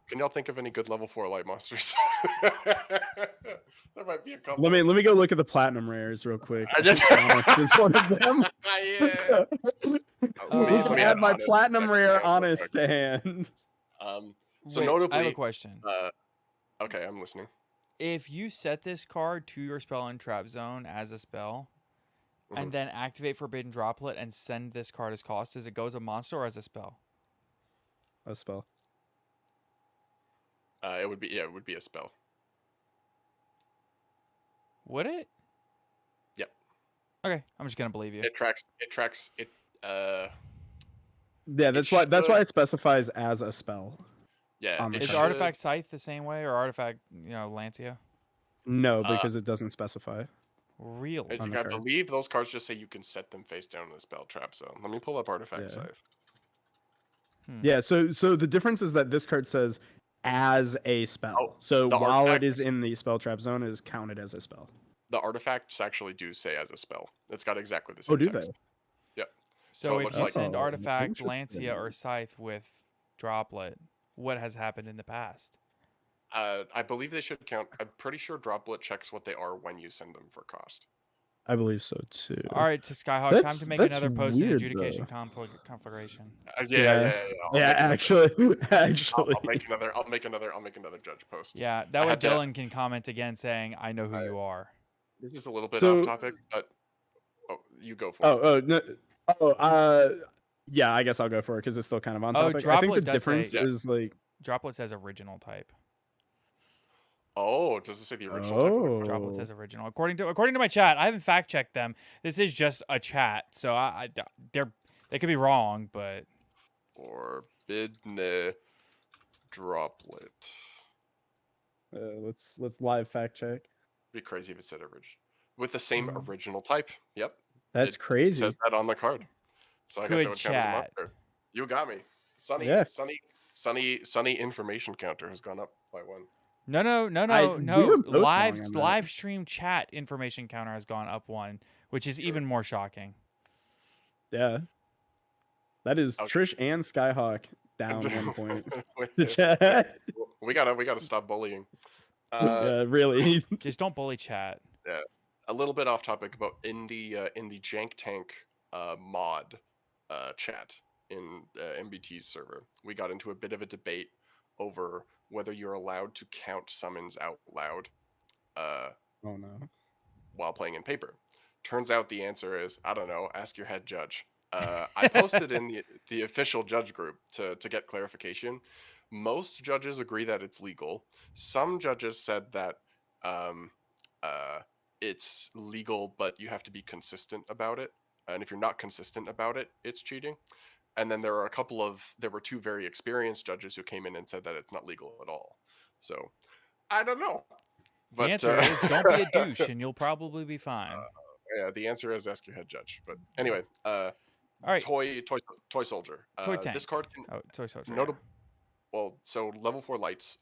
Can y'all think of any good level 4 light monsters? There might be a couple. Let me go look at the platinum rares real quick. Honest is one of them. Yeah. Let me add my platinum rare Honest to hand. So Wait, notably, I have a question. Okay, I'm listening. If you set this card to your spell and trap zone as a spell, and then activate Forbidden Droplet and send this card as cost, does it go as a monster or as a spell? A spell. It would be a spell. Would it? Yep. Okay, I'm just gonna believe you. It tracks. Yeah, that's why it specifies as a spell. Yeah. Is Artifact Scythe the same way, or Artifact, Lancia? No, because it doesn't specify. Really? I believe those cards just say you can set them face down in the spell trap zone. Let me pull up Artifact Scythe. Yeah, so the difference is that this card says as a spell. So while it is in the spell trap zone, it is counted as a spell. The artifacts actually do say as a spell. It's got exactly the same text. They? Yep. So if you send Artifact, Lancia, or Scythe with Droplet, what has happened in the past? I believe they should count. I'm pretty sure Droplet checks what they are when you send them for cost. I believe so too. All right, to Skyhawk, time to make another post in adjudication conflagration. Yeah. Actually, I'll make another judge post. Yeah, that way Dylan can comment again saying, "I know who you are." This is a little bit off topic, but you go for it. Yeah, I guess I'll go for it because it's still kind of on topic. I think the difference is like Droplet says original type. Oh, does it say the original type? Droplet says original. According to my chat, I haven't fact checked them. This is just a chat, so they could be wrong, but Forbidden Droplet. Let's live fact check. It'd be crazy if it said original with the same original type. Yep, that's crazy. It says that on the card, so I guess it would count as a monster. You got me, Sunny information counter has gone up by 1. No. Live stream chat information counter has gone up 1, which is even more shocking. Yeah. That is Trish and Skyhawk down 1 point. The chat. We gotta stop bullying. Yeah, really. Just don't bully chat. Yeah. A little bit off topic, but in the Jank Tank mod chat in MBT's server, we got into a bit of a debate over whether you're allowed to count summons out loud while playing in paper. Turns out the answer is, I don't know, ask your head judge. I posted in the official judge group to get clarification. Most judges agree that it's legal. Some judges said that it's legal, but you have to be consistent about it. And if you're not consistent about it, it's cheating. And then there were two very experienced judges who came in and said that it's not legal at all. So I don't know. The But answer is don't be a douche, and you'll probably be fine. yeah, the answer is ask your head judge. But anyway, All right, toy soldier. toy tank. This card can Oh, toy soldier. notable. Well, so level 4 lights.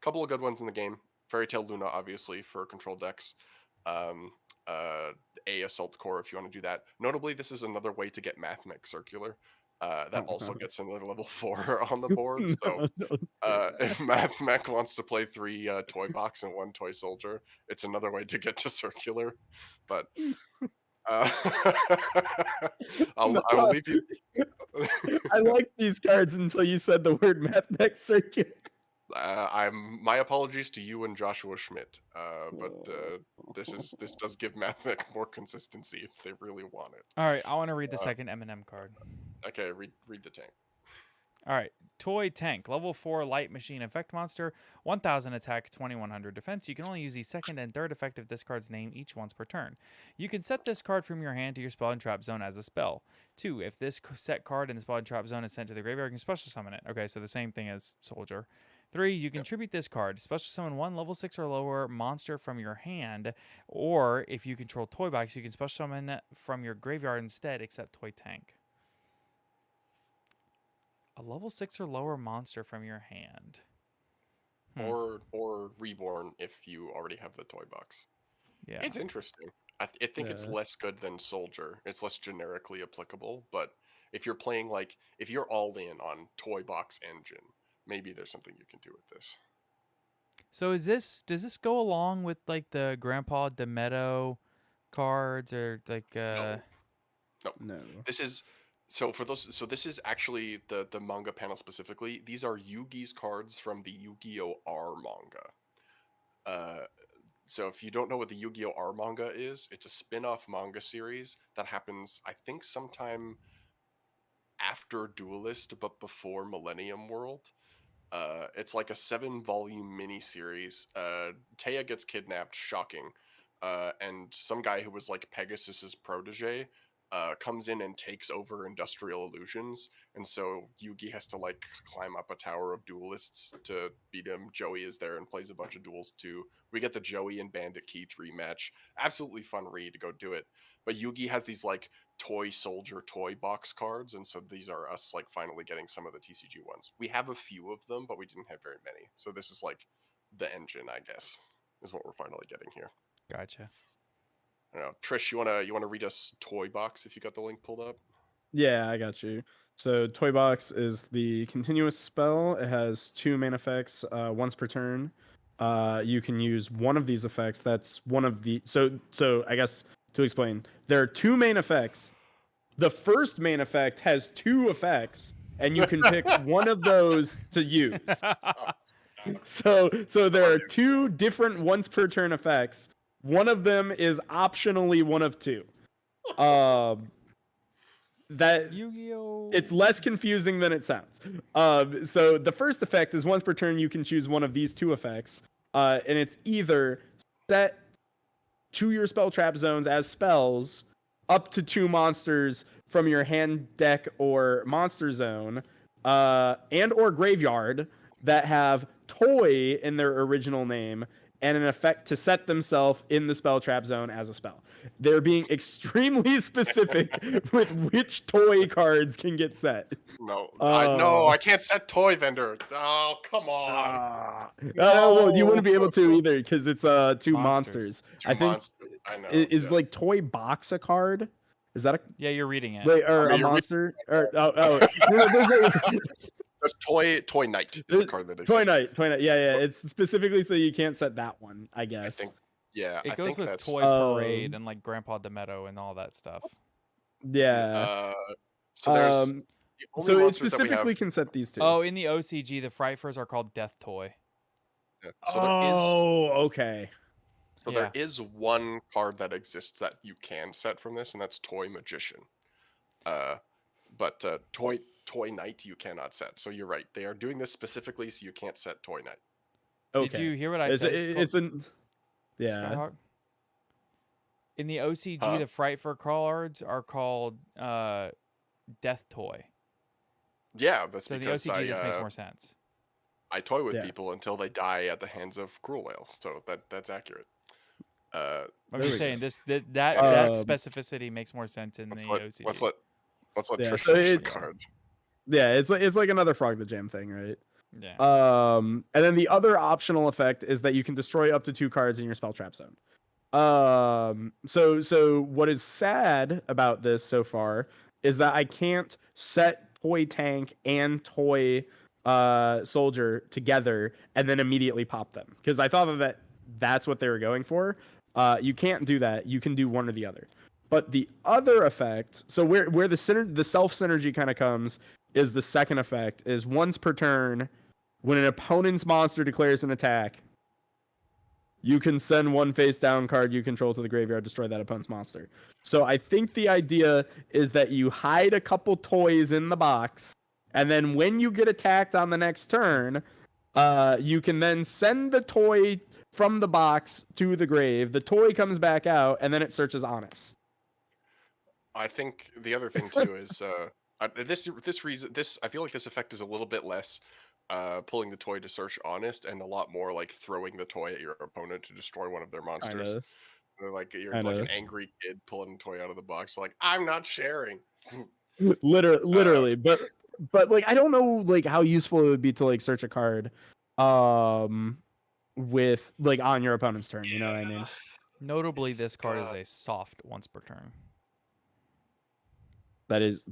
Couple of good ones in the game. Fairy Tail Luna, obviously, for control decks. Um, a Assault Core, if you want to do that. Notably, this is another way to get Math Mech Circular. That also gets another level 4 on the board. So if Math Mech wants to play 3 Toy Box and 1 Toy Soldier, it's another way to get to Circular. But I will leave you. I like these cards until you said the word Math Mech Circular. My apologies to you and Joshua Schmidt, but this does give Math Mech more consistency if they really want it. All right, I want to read the second M&M card. Okay, read the tank. All right, Toy Tank, level 4 light machine effect monster, 1000 attack, 2100 defense. You can only use the second and third effect of this card's name each once per turn. You can set this card from your hand to your spell and trap zone as a spell. 2, if this set card in the spell and trap zone is sent to the graveyard, you can special summon it. Okay, so the same thing as Soldier. 3, you can tribute this card. Special summon 1 level 6 or lower monster from your hand, or if you control Toy Box, you can special summon from your graveyard instead, except Toy Tank. A level 6 or lower monster from your hand. Or Reborn if you already have the Toy Box. Yeah. It's interesting. I think it's less good than Soldier. It's less generically applicable, but if you're playing if you're all in on Toy Box Engine, maybe there's something you can do with this. So does this go along with like the Grandpa DeMeadow cards or like No. This is actually the manga panel specifically. These are Yugi's cards from the Yu-Gi-Oh! R manga. So if you don't know what the Yu-Gi-Oh! R manga is, it's a spin-off manga series that happens, I think, sometime after Duelist, but before Millennium World. It's like a 7-volume mini-series. Taya gets kidnapped, shocking. And some guy who was like Pegasus's protege comes in and takes over Industrial Illusions, and so Yugi has to climb up a tower of duelists to beat him. Joey is there and plays a bunch of duels too. We get the Joey and Bandit Key 3 match. Absolutely fun read, to go do it. But Yugi has these Toy Soldier Toy Box cards, and so these are us finally getting some of the TCG ones. We have a few of them, but we didn't have very many. So this is the engine, I guess, is what we're finally getting here. Gotcha. I don't know. Trish, you wanna read us Toy Box if you got the link pulled up? Yeah, I got you. So Toy Box is the continuous spell. It has 2 main effects, once per turn. You can use one of these effects. That's one of the so I guess to explain, there are 2 main effects. The first main effect has 2 effects, and you can pick one of those to use. So there are 2 different once per turn effects. One of them is optionally one of 2. That Yu-Gi-Oh! It's less confusing than it sounds. So the first effect is once per turn you can choose one of these 2 effects, and it's either set to your spell trap zones as spells up to 2 monsters from your hand, deck, or monster zone, and or graveyard that have toy in their original name and an effect to set themselves in the spell trap zone as a spell. They're being extremely specific with which toy cards can get set. No, I can't set Toy Vendor. Oh, come on. Well, you wouldn't be able to either because it's 2 monsters. I know. Is Toy Box a card? Is that a Yeah, you're reading it. wait, or a monster? There's Toy Knight is a card that exists. Toy Knight. Yeah. It's specifically so you can't set that one, I guess. It goes with Toy Parade and Grandpa DeMeadow and all that stuff. Yeah. So it specifically can set these 2. Oh, in the OCG, the Frightfurs are called Death Toy. Yeah. So okay. So there is one card that exists that you can set from this, and that's Toy Magician. But Toy Knight you cannot set. So you're right. They are doing this specifically so you can't set Toy Knight. Okay. Did you hear what I said? Yeah. Skyhawk? In the OCG, Huh? the Frightfur cards are called Death Toy. Yeah, that's So the because OCG, this makes more sense. I toy with Yeah. people until they die at the hands of cruel whales. So that's accurate. I'm There just we saying go. that Um, specificity makes more sense in the OCG. Let's let Yeah, Trish so finish the it's- card. Yeah, it's like another Frog the Jam thing, right? Yeah. And then the other optional effect is that you can destroy up to 2 cards in your spell trap zone. So what is sad about this so far is that I can't set toy tank and toy soldier together and then immediately pop them, because I thought that that's what they were going for. You can't do that. You can do one or the other. But the other effect, so where the self synergy kind of comes, is the second effect is once per turn, when an opponent's monster declares an attack, you can send one face down card you control to the graveyard, destroy that opponent's monster. So I think the idea is that you hide a couple toys in the box, and then when you get attacked on the next turn, you can then send the toy from the box to the grave. The toy comes back out, and then it searches honest. I think the other thing too is I feel like this effect is a little bit less pulling the toy to search honest and a lot more like throwing the toy at your opponent to destroy one of their monsters. Like you're like an angry kid pulling a toy out of the box, like I'm not sharing. Literally, but like I don't know like how useful it would be to like search a card, with like on your opponent's turn. You know what I mean? Notably, this card is a soft once per turn. That is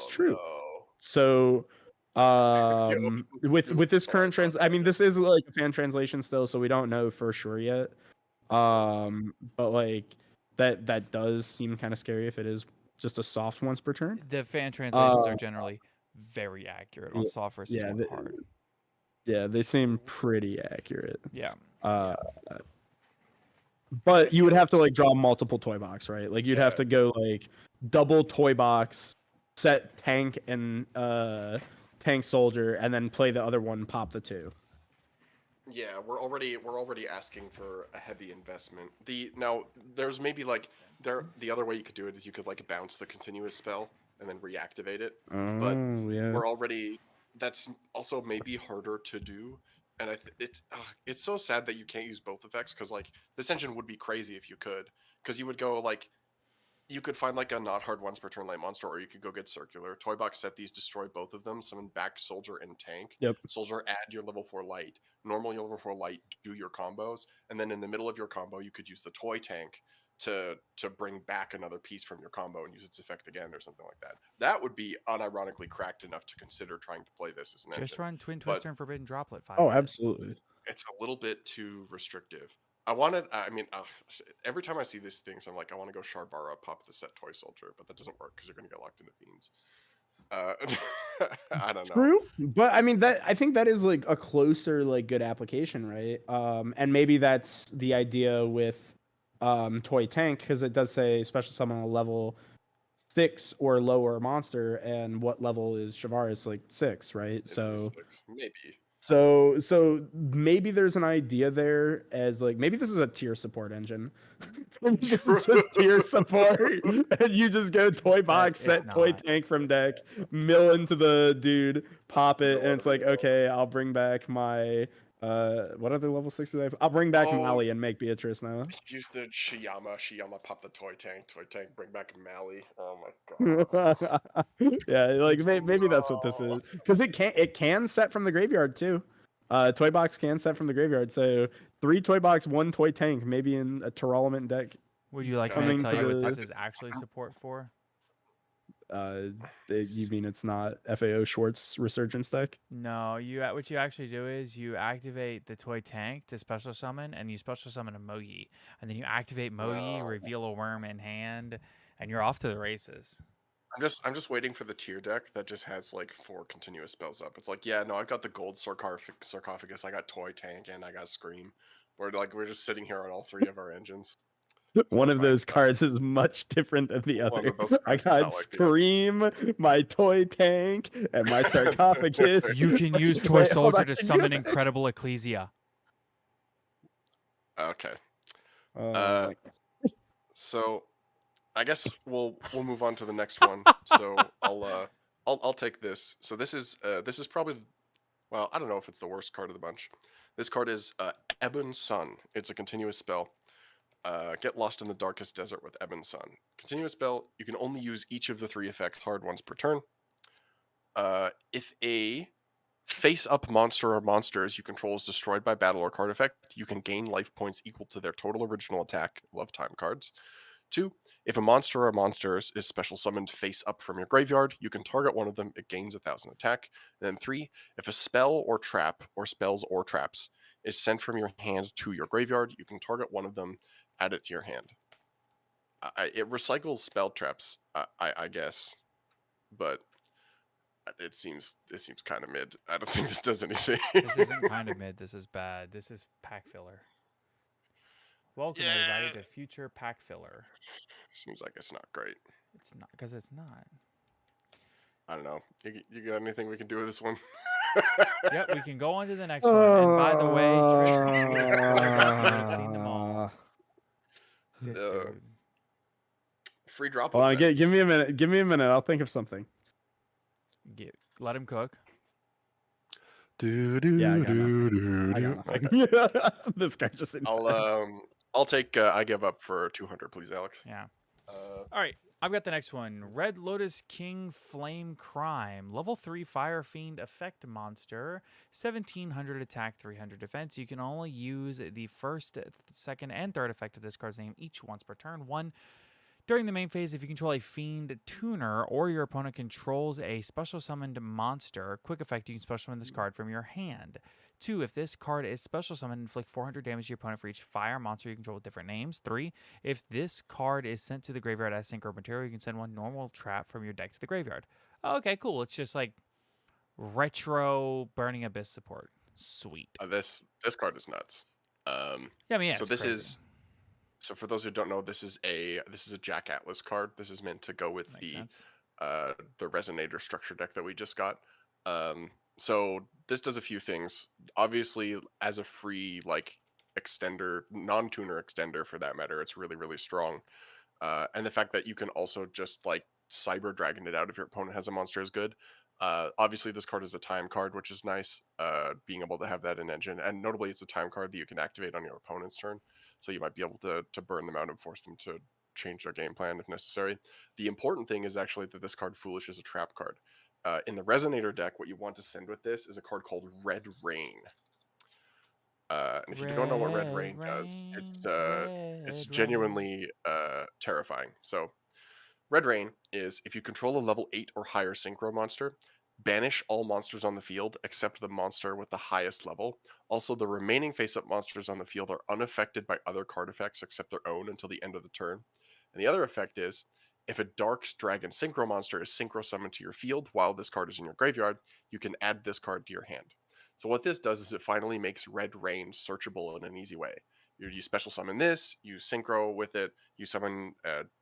true. No. So with this current I mean, this is like a fan translation still, so we don't know for sure yet. But like that does seem kind of scary if it is just a soft once per turn. The fan translations are generally very accurate on soft versus hard. Yeah, they seem pretty accurate. Yeah. But you would have to like draw multiple toy box, right? Like you'd have to go like double toy box, set tank and tank soldier, and then play the other one, pop the 2. Yeah, we're already asking for a heavy investment. Now there's maybe like the other way you could do it is you could like bounce the continuous spell and then reactivate it. But we're already that's also maybe harder to do. And it's so sad that you can't use both effects, because like this engine would be crazy if you could, because you would go like you could find like a not hard once per turn light monster, or you could go get circular toy box, set these, destroy both of them, summon back soldier and tank. Yep. Soldier, add your level 4 light, normal your level 4 light, do your combos, and then in the middle of your combo you could use the toy tank to bring back another piece from your combo and use its effect again or something like that. That would be unironically cracked enough to consider trying to play this as an engine. Just run Twin Twister and Forbidden Droplet 5. Oh, absolutely. It's a little bit too restrictive. Every time I see these things, I'm like, I want to go Sharvara, pop the set toy soldier, but that doesn't work because you're going to get locked into fiends. I don't know. True, but I mean I think that is like a closer like good application, right? And maybe that's the idea with toy tank, because it does say special summon a level 6 or lower monster, and what level is Sharvara? It's like 6, right? So 6, maybe. So maybe there's an idea there as like maybe this is a tier support engine. This is just tier support, and you just go toy box, set toy tank from deck, mill into the dude, pop it, and it's like, okay, I'll bring back my what other level 6 do they have? I'll bring back Mali and make Beatrice now. Use the Shiyama, pop the toy tank, bring back Mali. Oh my god. Yeah, like maybe that's what this is, because it can set from the graveyard too. Toy box can set from the graveyard, so 3 toy box, 1 toy tank, maybe in a Terralament deck. Would you like me to tell you what this is actually support for? You mean it's not FAO Schwartz Resurgence deck? No, what you actually do is you activate the toy tank to special summon, and you special summon a Mogi, and then you activate Mogi, reveal a worm in hand, and you're off to the races. I'm just waiting for the tier deck that just has like 4 continuous spells up. It's like, yeah, no, I've got the gold sarcophagus, I got toy tank, and I got scream. We're just sitting here on all 3 of our engines. One of those cards is much different than the other. I got Scream, my toy tank, and my sarcophagus. You can use Toy Soldier to summon Incredible Ecclesia. Okay. Uh, So I guess we'll move on to the next one. So I'll take this. So this is probably, well, I don't know if it's the worst card of the bunch. This card is Ebon Sun. It's a continuous spell. Get lost in the darkest desert with Ebon Sun. Continuous spell. You can only use each of the 3 effects hard once per turn. If a face-up monster or monsters you control is destroyed by battle or card effect, you can gain life points equal to their total original attack. Love time cards. 2. If a monster or monsters is special summoned face up from your graveyard, you can target one of them, it gains 1,000 attack. And then 3. If a spell or trap, or spells or traps, is sent from your hand to your graveyard, you can target one of them, add it to your hand. It recycles spell traps, I guess, but it seems kind of mid. I don't think this does anything. This isn't kind of mid. This is bad. This is pack filler. Welcome everybody to future pack filler. Seems like it's not great. It's not, because it's not. I don't know. You got anything we can do with this one? Yep, we can go on to the next one. And by the way, Trish, you've seen them all. This dude. Free drop. Hold on, give me a minute. Give me a minute. I'll think of something. Let him cook. Yeah, I got nothing. This guy just. I'll take. I give up for 200, please, Alex. Yeah. All right. I've got the next one. Red Lotus King Flame Crime. Level 3 Fire Fiend effect monster. 1700 attack, 300 defense. You can only use the first, second, and third effect of this card's name each once per turn. 1. During the main phase, if you control a Fiend Tuner or your opponent controls a special summoned monster, quick effect, you can special summon this card from your hand. 2. If this card is special summoned, inflict 400 damage to your opponent for each fire monster you control with different names. 3. If this card is sent to the graveyard as synchro material, you can send one normal trap from your deck to the graveyard. Okay, cool. It's just like retro Burning Abyss support. Sweet. This card is nuts. Yeah, I mean, yeah, so it's this crazy. is. So for those who don't know, this is a Jack Atlas card. This is meant to go with the Resonator structure deck that we just got. So this does a few things. Obviously, as a free extender, non-tuner extender for that matter, it's really, really strong. And the fact that you can also just Cyber Dragon it out if your opponent has a monster is good. Obviously, this card is a time card, which is nice. Being able to have that in engine, and notably, it's a time card that you can activate on your opponent's turn. So you might be able to burn them out and force them to change their game plan if necessary. The important thing is actually that this card, Foolish, is a trap card. In the Resonator deck, what you want to send with this is a card called Red Rain. And if you don't know what Red Rain does, it's genuinely terrifying. So Red Rain is if you control a level 8 or higher synchro monster, banish all monsters on the field except the monster with the highest level. Also, the remaining face-up monsters on the field are unaffected by other card effects except their own until the end of the turn. And the other effect is, if a Dark Dragon synchro monster is synchro summoned to your field while this card is in your graveyard, you can add this card to your hand. So what this does is it finally makes Red Rain searchable in an easy way. You special summon this, you synchro with it, you summon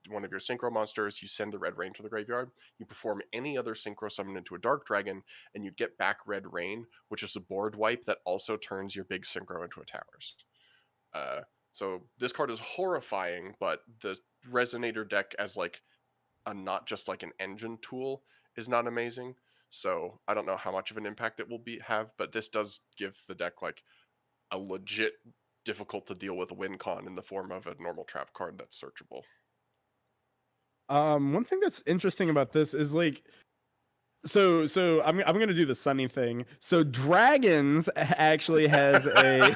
one of your synchro monsters, you send the Red Rain to the graveyard, you perform any other synchro summon into a Dark Dragon, and you get back Red Rain, which is a board wipe that also turns your big synchro into a towers. So this card is horrifying, but the Resonator deck as not just an engine tool is not amazing. So I don't know how much of an impact it will have, but this does give the deck a legit difficult to deal with win con in the form of a normal trap card that's searchable. One thing that's interesting about this is so I'm gonna do the Sunny thing. So Dragons actually has a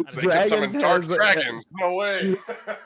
Dragons has Dragons. No way.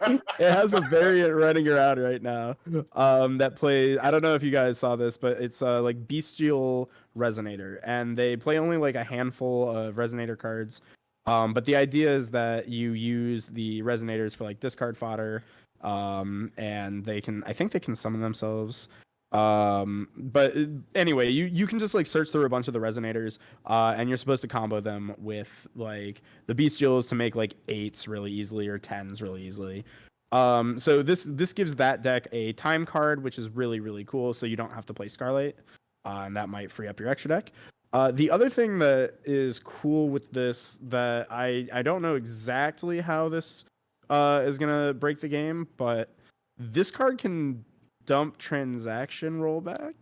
It has a variant running around right now. That plays. I don't know if you guys saw this, but it's Bestial Resonator, and they play only a handful of Resonator cards. But the idea is that you use the Resonators for discard fodder, and I think they can summon themselves. But anyway, you can just search through a bunch of the Resonators, and you're supposed to combo them with the Bestials to make 8s really easily or 10s really easily. So this gives that deck a time card, which is really, really cool. So you don't have to play Scarlet, and that might free up your extra deck. The other thing that is cool with this that I don't know exactly how this is gonna break the game, but this card can dump transaction rollback,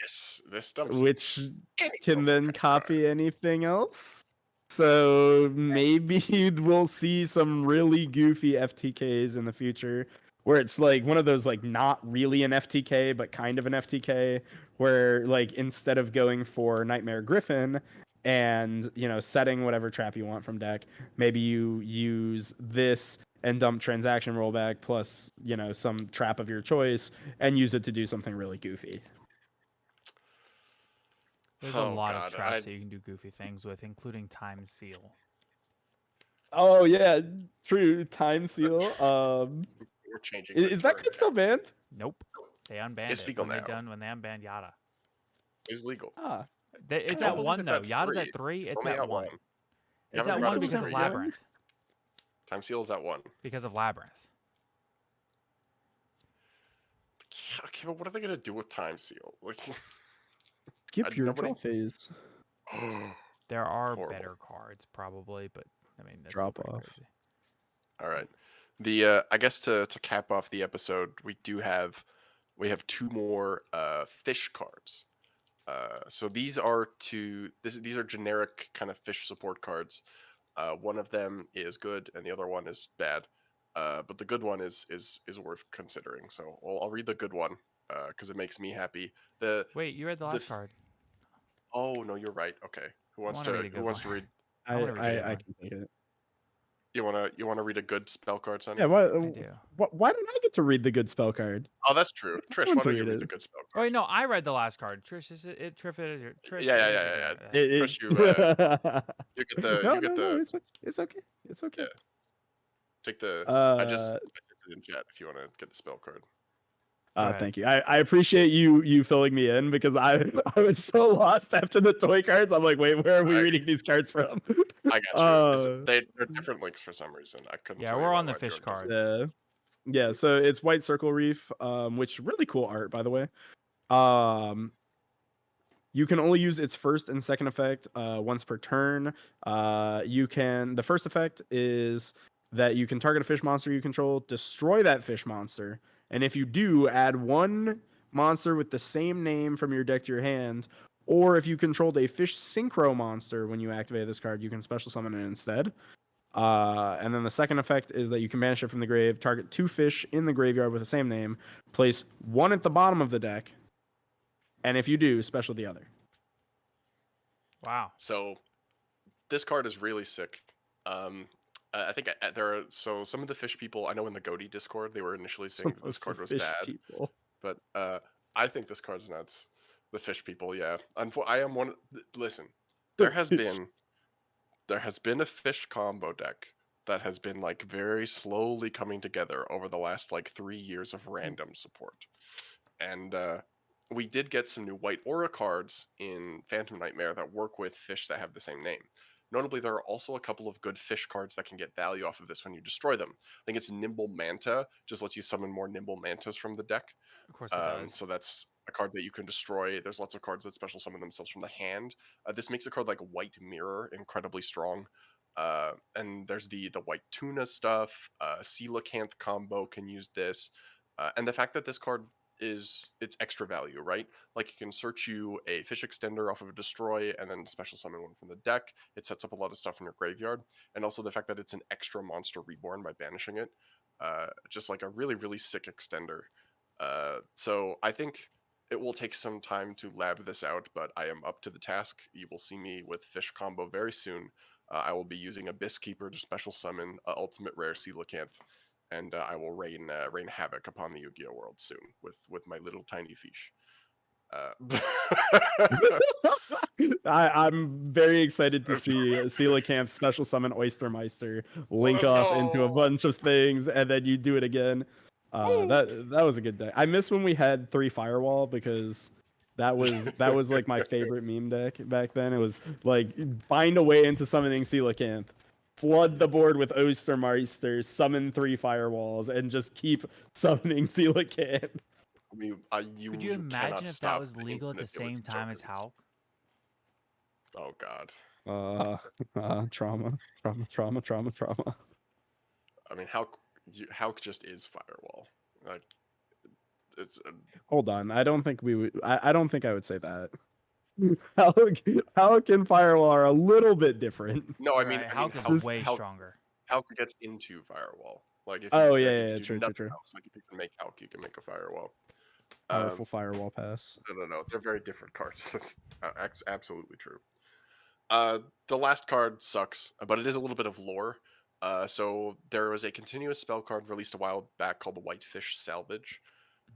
Yes, this dumps which any can then Pokemon card. copy anything else. So maybe we'll see some really goofy FTKs in the future where it's like one of those like not really an FTK but kind of an FTK where like instead of going for Nightmare Griffin and setting whatever trap you want from deck, maybe you use this and dump transaction rollback plus some trap of your choice and use it to do something really goofy. There's a lot of traps that you can do goofy things with, including Time Seal. Oh yeah, true. Time Seal. We're changing. Is that card still banned? Nope. They unbanned It's it legal when now. when they unbanned Yada. It's legal. Ah, It's I at believe 1 it's though. at Yada's 3. at 3. It's Only at 1. You It's haven't at brought 1 it because up of yet? Labyrinth. Time Seal is at 1. Because of Labyrinth. Okay, but what are they gonna do with Time Seal? Like, skip your nobody- draw phase. There are Horrible. better cards probably, but I mean that's Drop pretty off. crazy. All right. The I guess to cap off the episode, we have 2 more fish cards. So these are these are generic kind of fish support cards. One of them is good and the other one is bad. But the good one is worth considering. So I'll read the good one because it makes me happy. Wait, you read the last card. Oh no, you're right. Okay, who wants wanna read a to good one. read? I wanna read the good I one. can take it. You wanna read a good spell card, Sonny? Yeah. I do. Why don't I get to read the good spell card? Oh, that's true. Trish, want why to don't you read read the it. good spell Oh card? wait, no, I read the last card. Trish, is it Trish? It is your Trish. Yeah. it is your turn. Trish, you get the no, you get no, the it's okay. It's okay. Yeah. Take the. I sent it in chat if you want to get the spell card. Go ahead. Thank you. I appreciate you filling me in because I was so lost after the toy cards. I'm like, wait, where are we reading these cards from? I got you. They're different links for some reason. I couldn't. Yeah, tell we're you on why the fish Jordan cards. doesn't. Yeah. So it's White Circle Reef, which really cool art, by the way. You can only use its first and second effect once per turn. The first effect is that you can target a fish monster you control, destroy that fish monster, and if you do, add 1 monster with the same name from your deck to your hand, or if you controlled a fish synchro monster when you activate this card, you can special summon it instead. And then the second effect is that you can banish it from the grave, target 2 fish in the graveyard with the same name, place 1 at the bottom of the deck, and if you do, special the other. Wow. So, this card is really sick. I think there are some of the fish people I know in the Goaty Discord they were initially saying that this card was bad, but I think this card's nuts. The fish people, yeah. I am one. Listen, there has been a fish combo deck that has been like very slowly coming together over the last like 3 years of random support, and we did get some new white aura cards in Phantom Nightmare that work with fish that have the same name. Notably, there are also a couple of good fish cards that can get value off of this when you destroy them. I think it's Nimble Manta, just lets you summon more Nimble Mantas from the deck. Of course it does. So that's a card that you can destroy. There's lots of cards that special summon themselves from the hand. This makes a card like White Mirror incredibly strong. And there's the White Tuna stuff. Coelacanth combo can use this. And the fact that this card it's extra value, right? Like you can search you a fish extender off of a destroy and then special summon one from the deck. It sets up a lot of stuff in your graveyard. And also the fact that it's an extra monster reborn by banishing it. Just like a really, really sick extender. So I think it will take some time to lab this out, but I am up to the task. You will see me with fish combo very soon. I will be using Abyss Keeper to special summon Ultimate Rare Coelacanth. And I will rain havoc upon the Yu-Gi-Oh world soon with my little tiny fish. I'm very excited to see Coelacanth special summon Oystermeister, link off into a bunch of things, and then you do it again. That was a good deck. I miss when we had 3 Firewall because that was like my favorite meme deck back then. It was like find a way into summoning Coelacanth, flood the board with Oystermeister, summon 3 Firewalls, and just keep summoning Coelacanth. I mean, Could you imagine if that was legal at the same time as Hulk? Oh God. Trauma. I mean, how just is Firewall? Like, it's Hold on. I don't think we would. I don't think I would say that. Hulk and Firewall are a little bit different. no. I mean, Right, I mean, Hulk is Hulk, way Hulk, stronger. Hulk gets into Firewall. Like if Oh you yeah, if yeah, you do true. nothing else, like if you can make Hulk, you can make a Firewall. Powerful Firewall pass. No. They're very different cards. That's absolutely true. The last card sucks, but it is a little bit of lore. So there was a continuous spell card released a while back called the Whitefish Salvage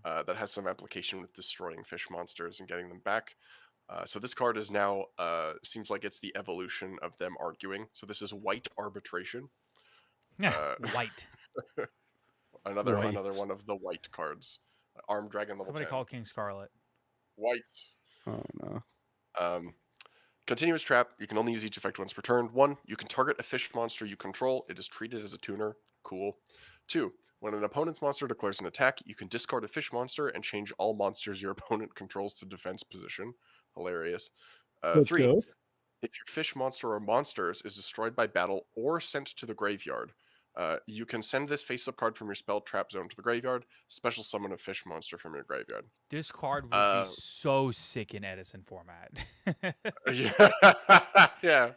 that has some application with destroying fish monsters and getting them back. So this card is now seems like it's the evolution of them arguing. So this is White Arbitration. White. Another White. one of the white cards. Armed Dragon level Somebody 10. call King Scarlet. White. Oh no. Continuous trap. You can only use each effect once per turn. 1. You can target a fish monster you control. It is treated as a tuner. Cool. 2. When an opponent's monster declares an attack, you can discard a fish monster and change all monsters your opponent controls to defense position. Hilarious. Let's 3. go. If your fish monster or monsters is destroyed by battle or sent to the graveyard, you can send this face-up card from your spell trap zone to the graveyard. Special summon a fish monster from your graveyard. This card would be so sick in Edison format. Yeah. Yeah.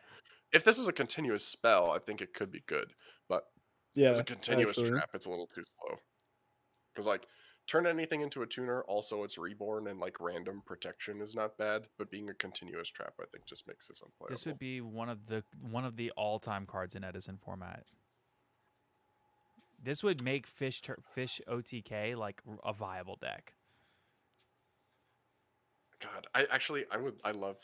If this is a continuous spell, I think it could be good. But as Yeah. a continuous actually. trap, it's a little too slow. Because like turn anything into a tuner, also it's reborn and like random protection is not bad, but being a continuous trap I think just makes this unplayable. This would be one of the all-time cards in Edison format. This would make fish OTK like a viable deck. God, I love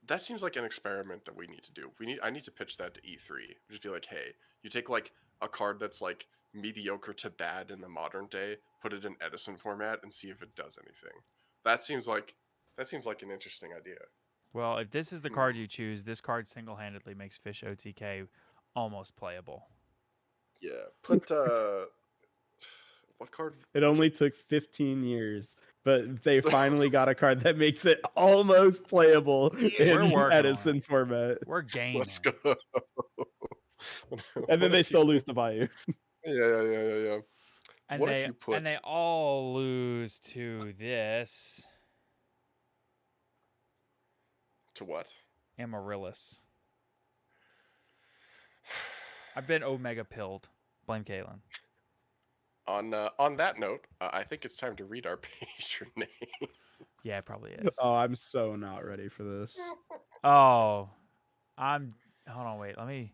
that. Seems like an experiment that we need to do. I need to pitch that to E3. Just be like, hey, you take like a card that's like mediocre to bad in the modern day, put it in Edison format, and see if it does anything. That seems like an interesting idea. Well, if this is the card you choose, this card single-handedly makes fish OTK almost playable. Yeah. Put what card? It only took 15 years, but they finally got a card that makes it almost playable in Edison format. We're gaming. Let's go. And then they still lose to Bayou. Yeah. And what they if you put... and they all lose to this. To what? Amaryllis. I've been Omega pilled. Blame Caitlin. On that note, I think it's time to read our patron name. Yeah, it probably is. Oh, I'm so not ready for this. Oh, hold on, wait. Let me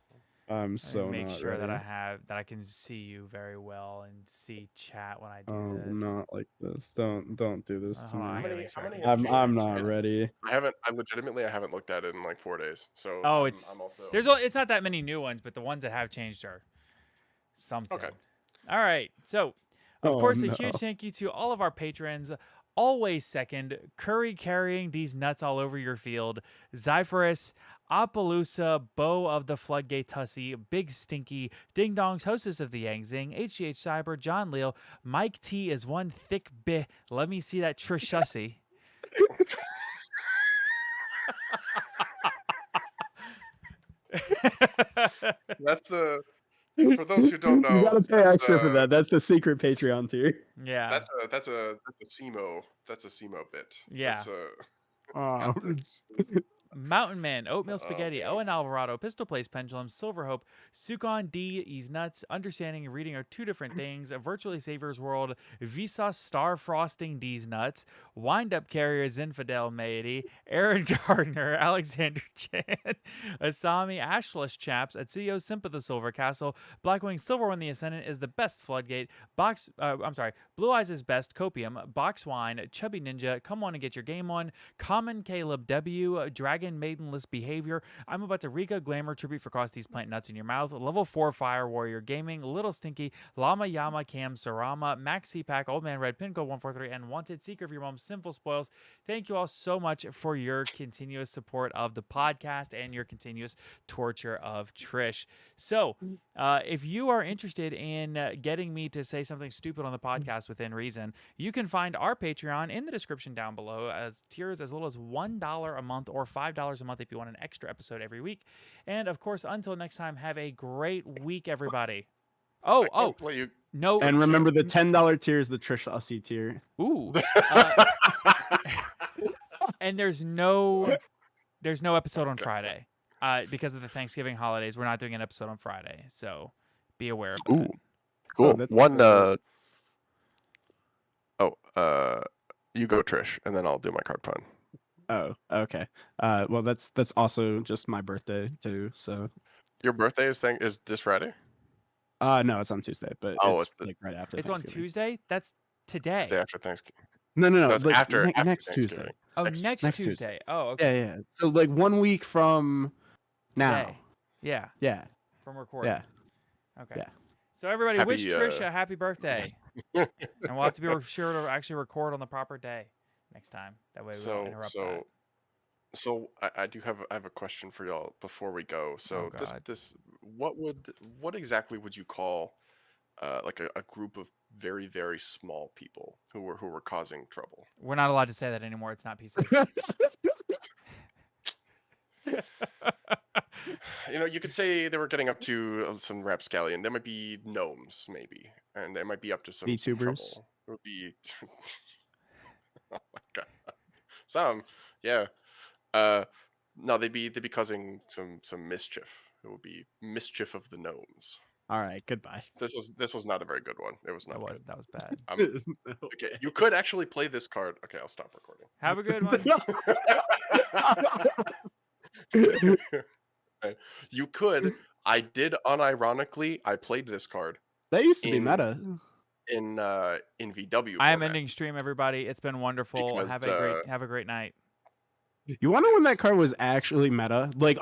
so make not sure ready. that I can see you very well and see chat when I do this. Not like this. Don't do this to me. I'm not ready. I haven't looked at it in like 4 days. So oh, I'm also... it's not that many new ones, but the ones that have changed are something. Okay. All right. So, of course, no. a huge thank you to all of our patrons. Always second, Curry carrying these nuts all over your field, Zyphorus, Appaloosa, Bow of the Floodgate Tussie, Big Stinky, Ding Dongs, Hostess of the Yang Zing, HGH Cyber, John Leal, Mike T is one thick bit. Let me see that Trishussie. That's the... For those who don't know, you gotta pay extra for that. That's the secret Patreon tier. Yeah, that's a SEMO. That's a SEMO bit. Yeah. That's Mountain Man, Oatmeal Spaghetti, Owen Alvarado, Pistol Place Pendulum, Silver Hope, Sukon D, Ease Nuts, Understanding and Reading are two different things, Virtually Savior's World, Vsauce Star Frosting D's Nuts, Wind Up Carriers Infidel Maity, Aaron Gardner, Alexander Chan, Asami, Ashless Chaps, Atsio, Simpa the Silver Castle, Blackwing Silver When the Ascendant is the best Floodgate, Blue Eyes is best, Copium, Box Wine, Chubby Ninja, Come On and Get Your Game On, Common Caleb W, Dragon Maidenless Behavior, I'm about to Rika Glamour Tribute for Costies Plant Nuts in Your Mouth, Level 4 Fire Warrior Gaming, Little Stinky, Llama Yama Cam Sarama, Max CPAC, Old Man Red, Pinco 143, and Wanted, Seeker of Your Mom, Sinful Spoils. Thank you all so much for your continuous support of the podcast and your continuous torture of Trish. So, if you are interested in getting me to say something stupid on the podcast within reason, you can find our Patreon in the description down below as tiers as little as $1 a month or $5 $5 a month if you want an extra episode every week. And of course, until next time, have a great week, everybody. Oh, Well, you. no. And remember, the $10 tier is the Trish Ussy tier. Ooh. And there's no episode on Friday. Because of the Thanksgiving holidays, we're not doing an episode on Friday. So be aware of that. Ooh, cool. that's One. so You go, Trish, and then I'll do my card pun. Oh, okay. Well, that's also just my birthday too. So, Your birthday is this Friday? no, it's on Tuesday, but it's like right after. It's on Tuesday. That's today. Day after Thanksgiving. No, No, it's like after next Thanksgiving. Tuesday. Oh, Next next Tuesday. Tuesday. Oh, okay. Yeah. So like 1 week from now. Today. Yeah. Yeah. From recording. Yeah. Okay. Yeah. So everybody, Happy, wish Trish a happy birthday, and we'll have to be sure to actually record on the proper day next time. That way we don't interrupt that. So I have a question for y'all before we go. So Oh, God. what exactly would you call like a group of very, very small people who were causing trouble? We're not allowed to say that anymore. It's not PC. You could say they were getting up to some rapscallion. There might be gnomes, maybe, and they might be up to some VTubers. trouble. It would be oh my God. Some, yeah. No, they'd be causing some mischief. It would be mischief of the gnomes. All right. Goodbye. This was not a very good one. It was not good. That was bad. Okay, you could actually play this card. Okay, I'll stop recording. Have a good one. You could. I did unironically. I played this card That used to be In- meta. in VW. I am format. ending stream, everybody. It's been wonderful. Because, Have a great night. You want to know when that card was actually meta? Like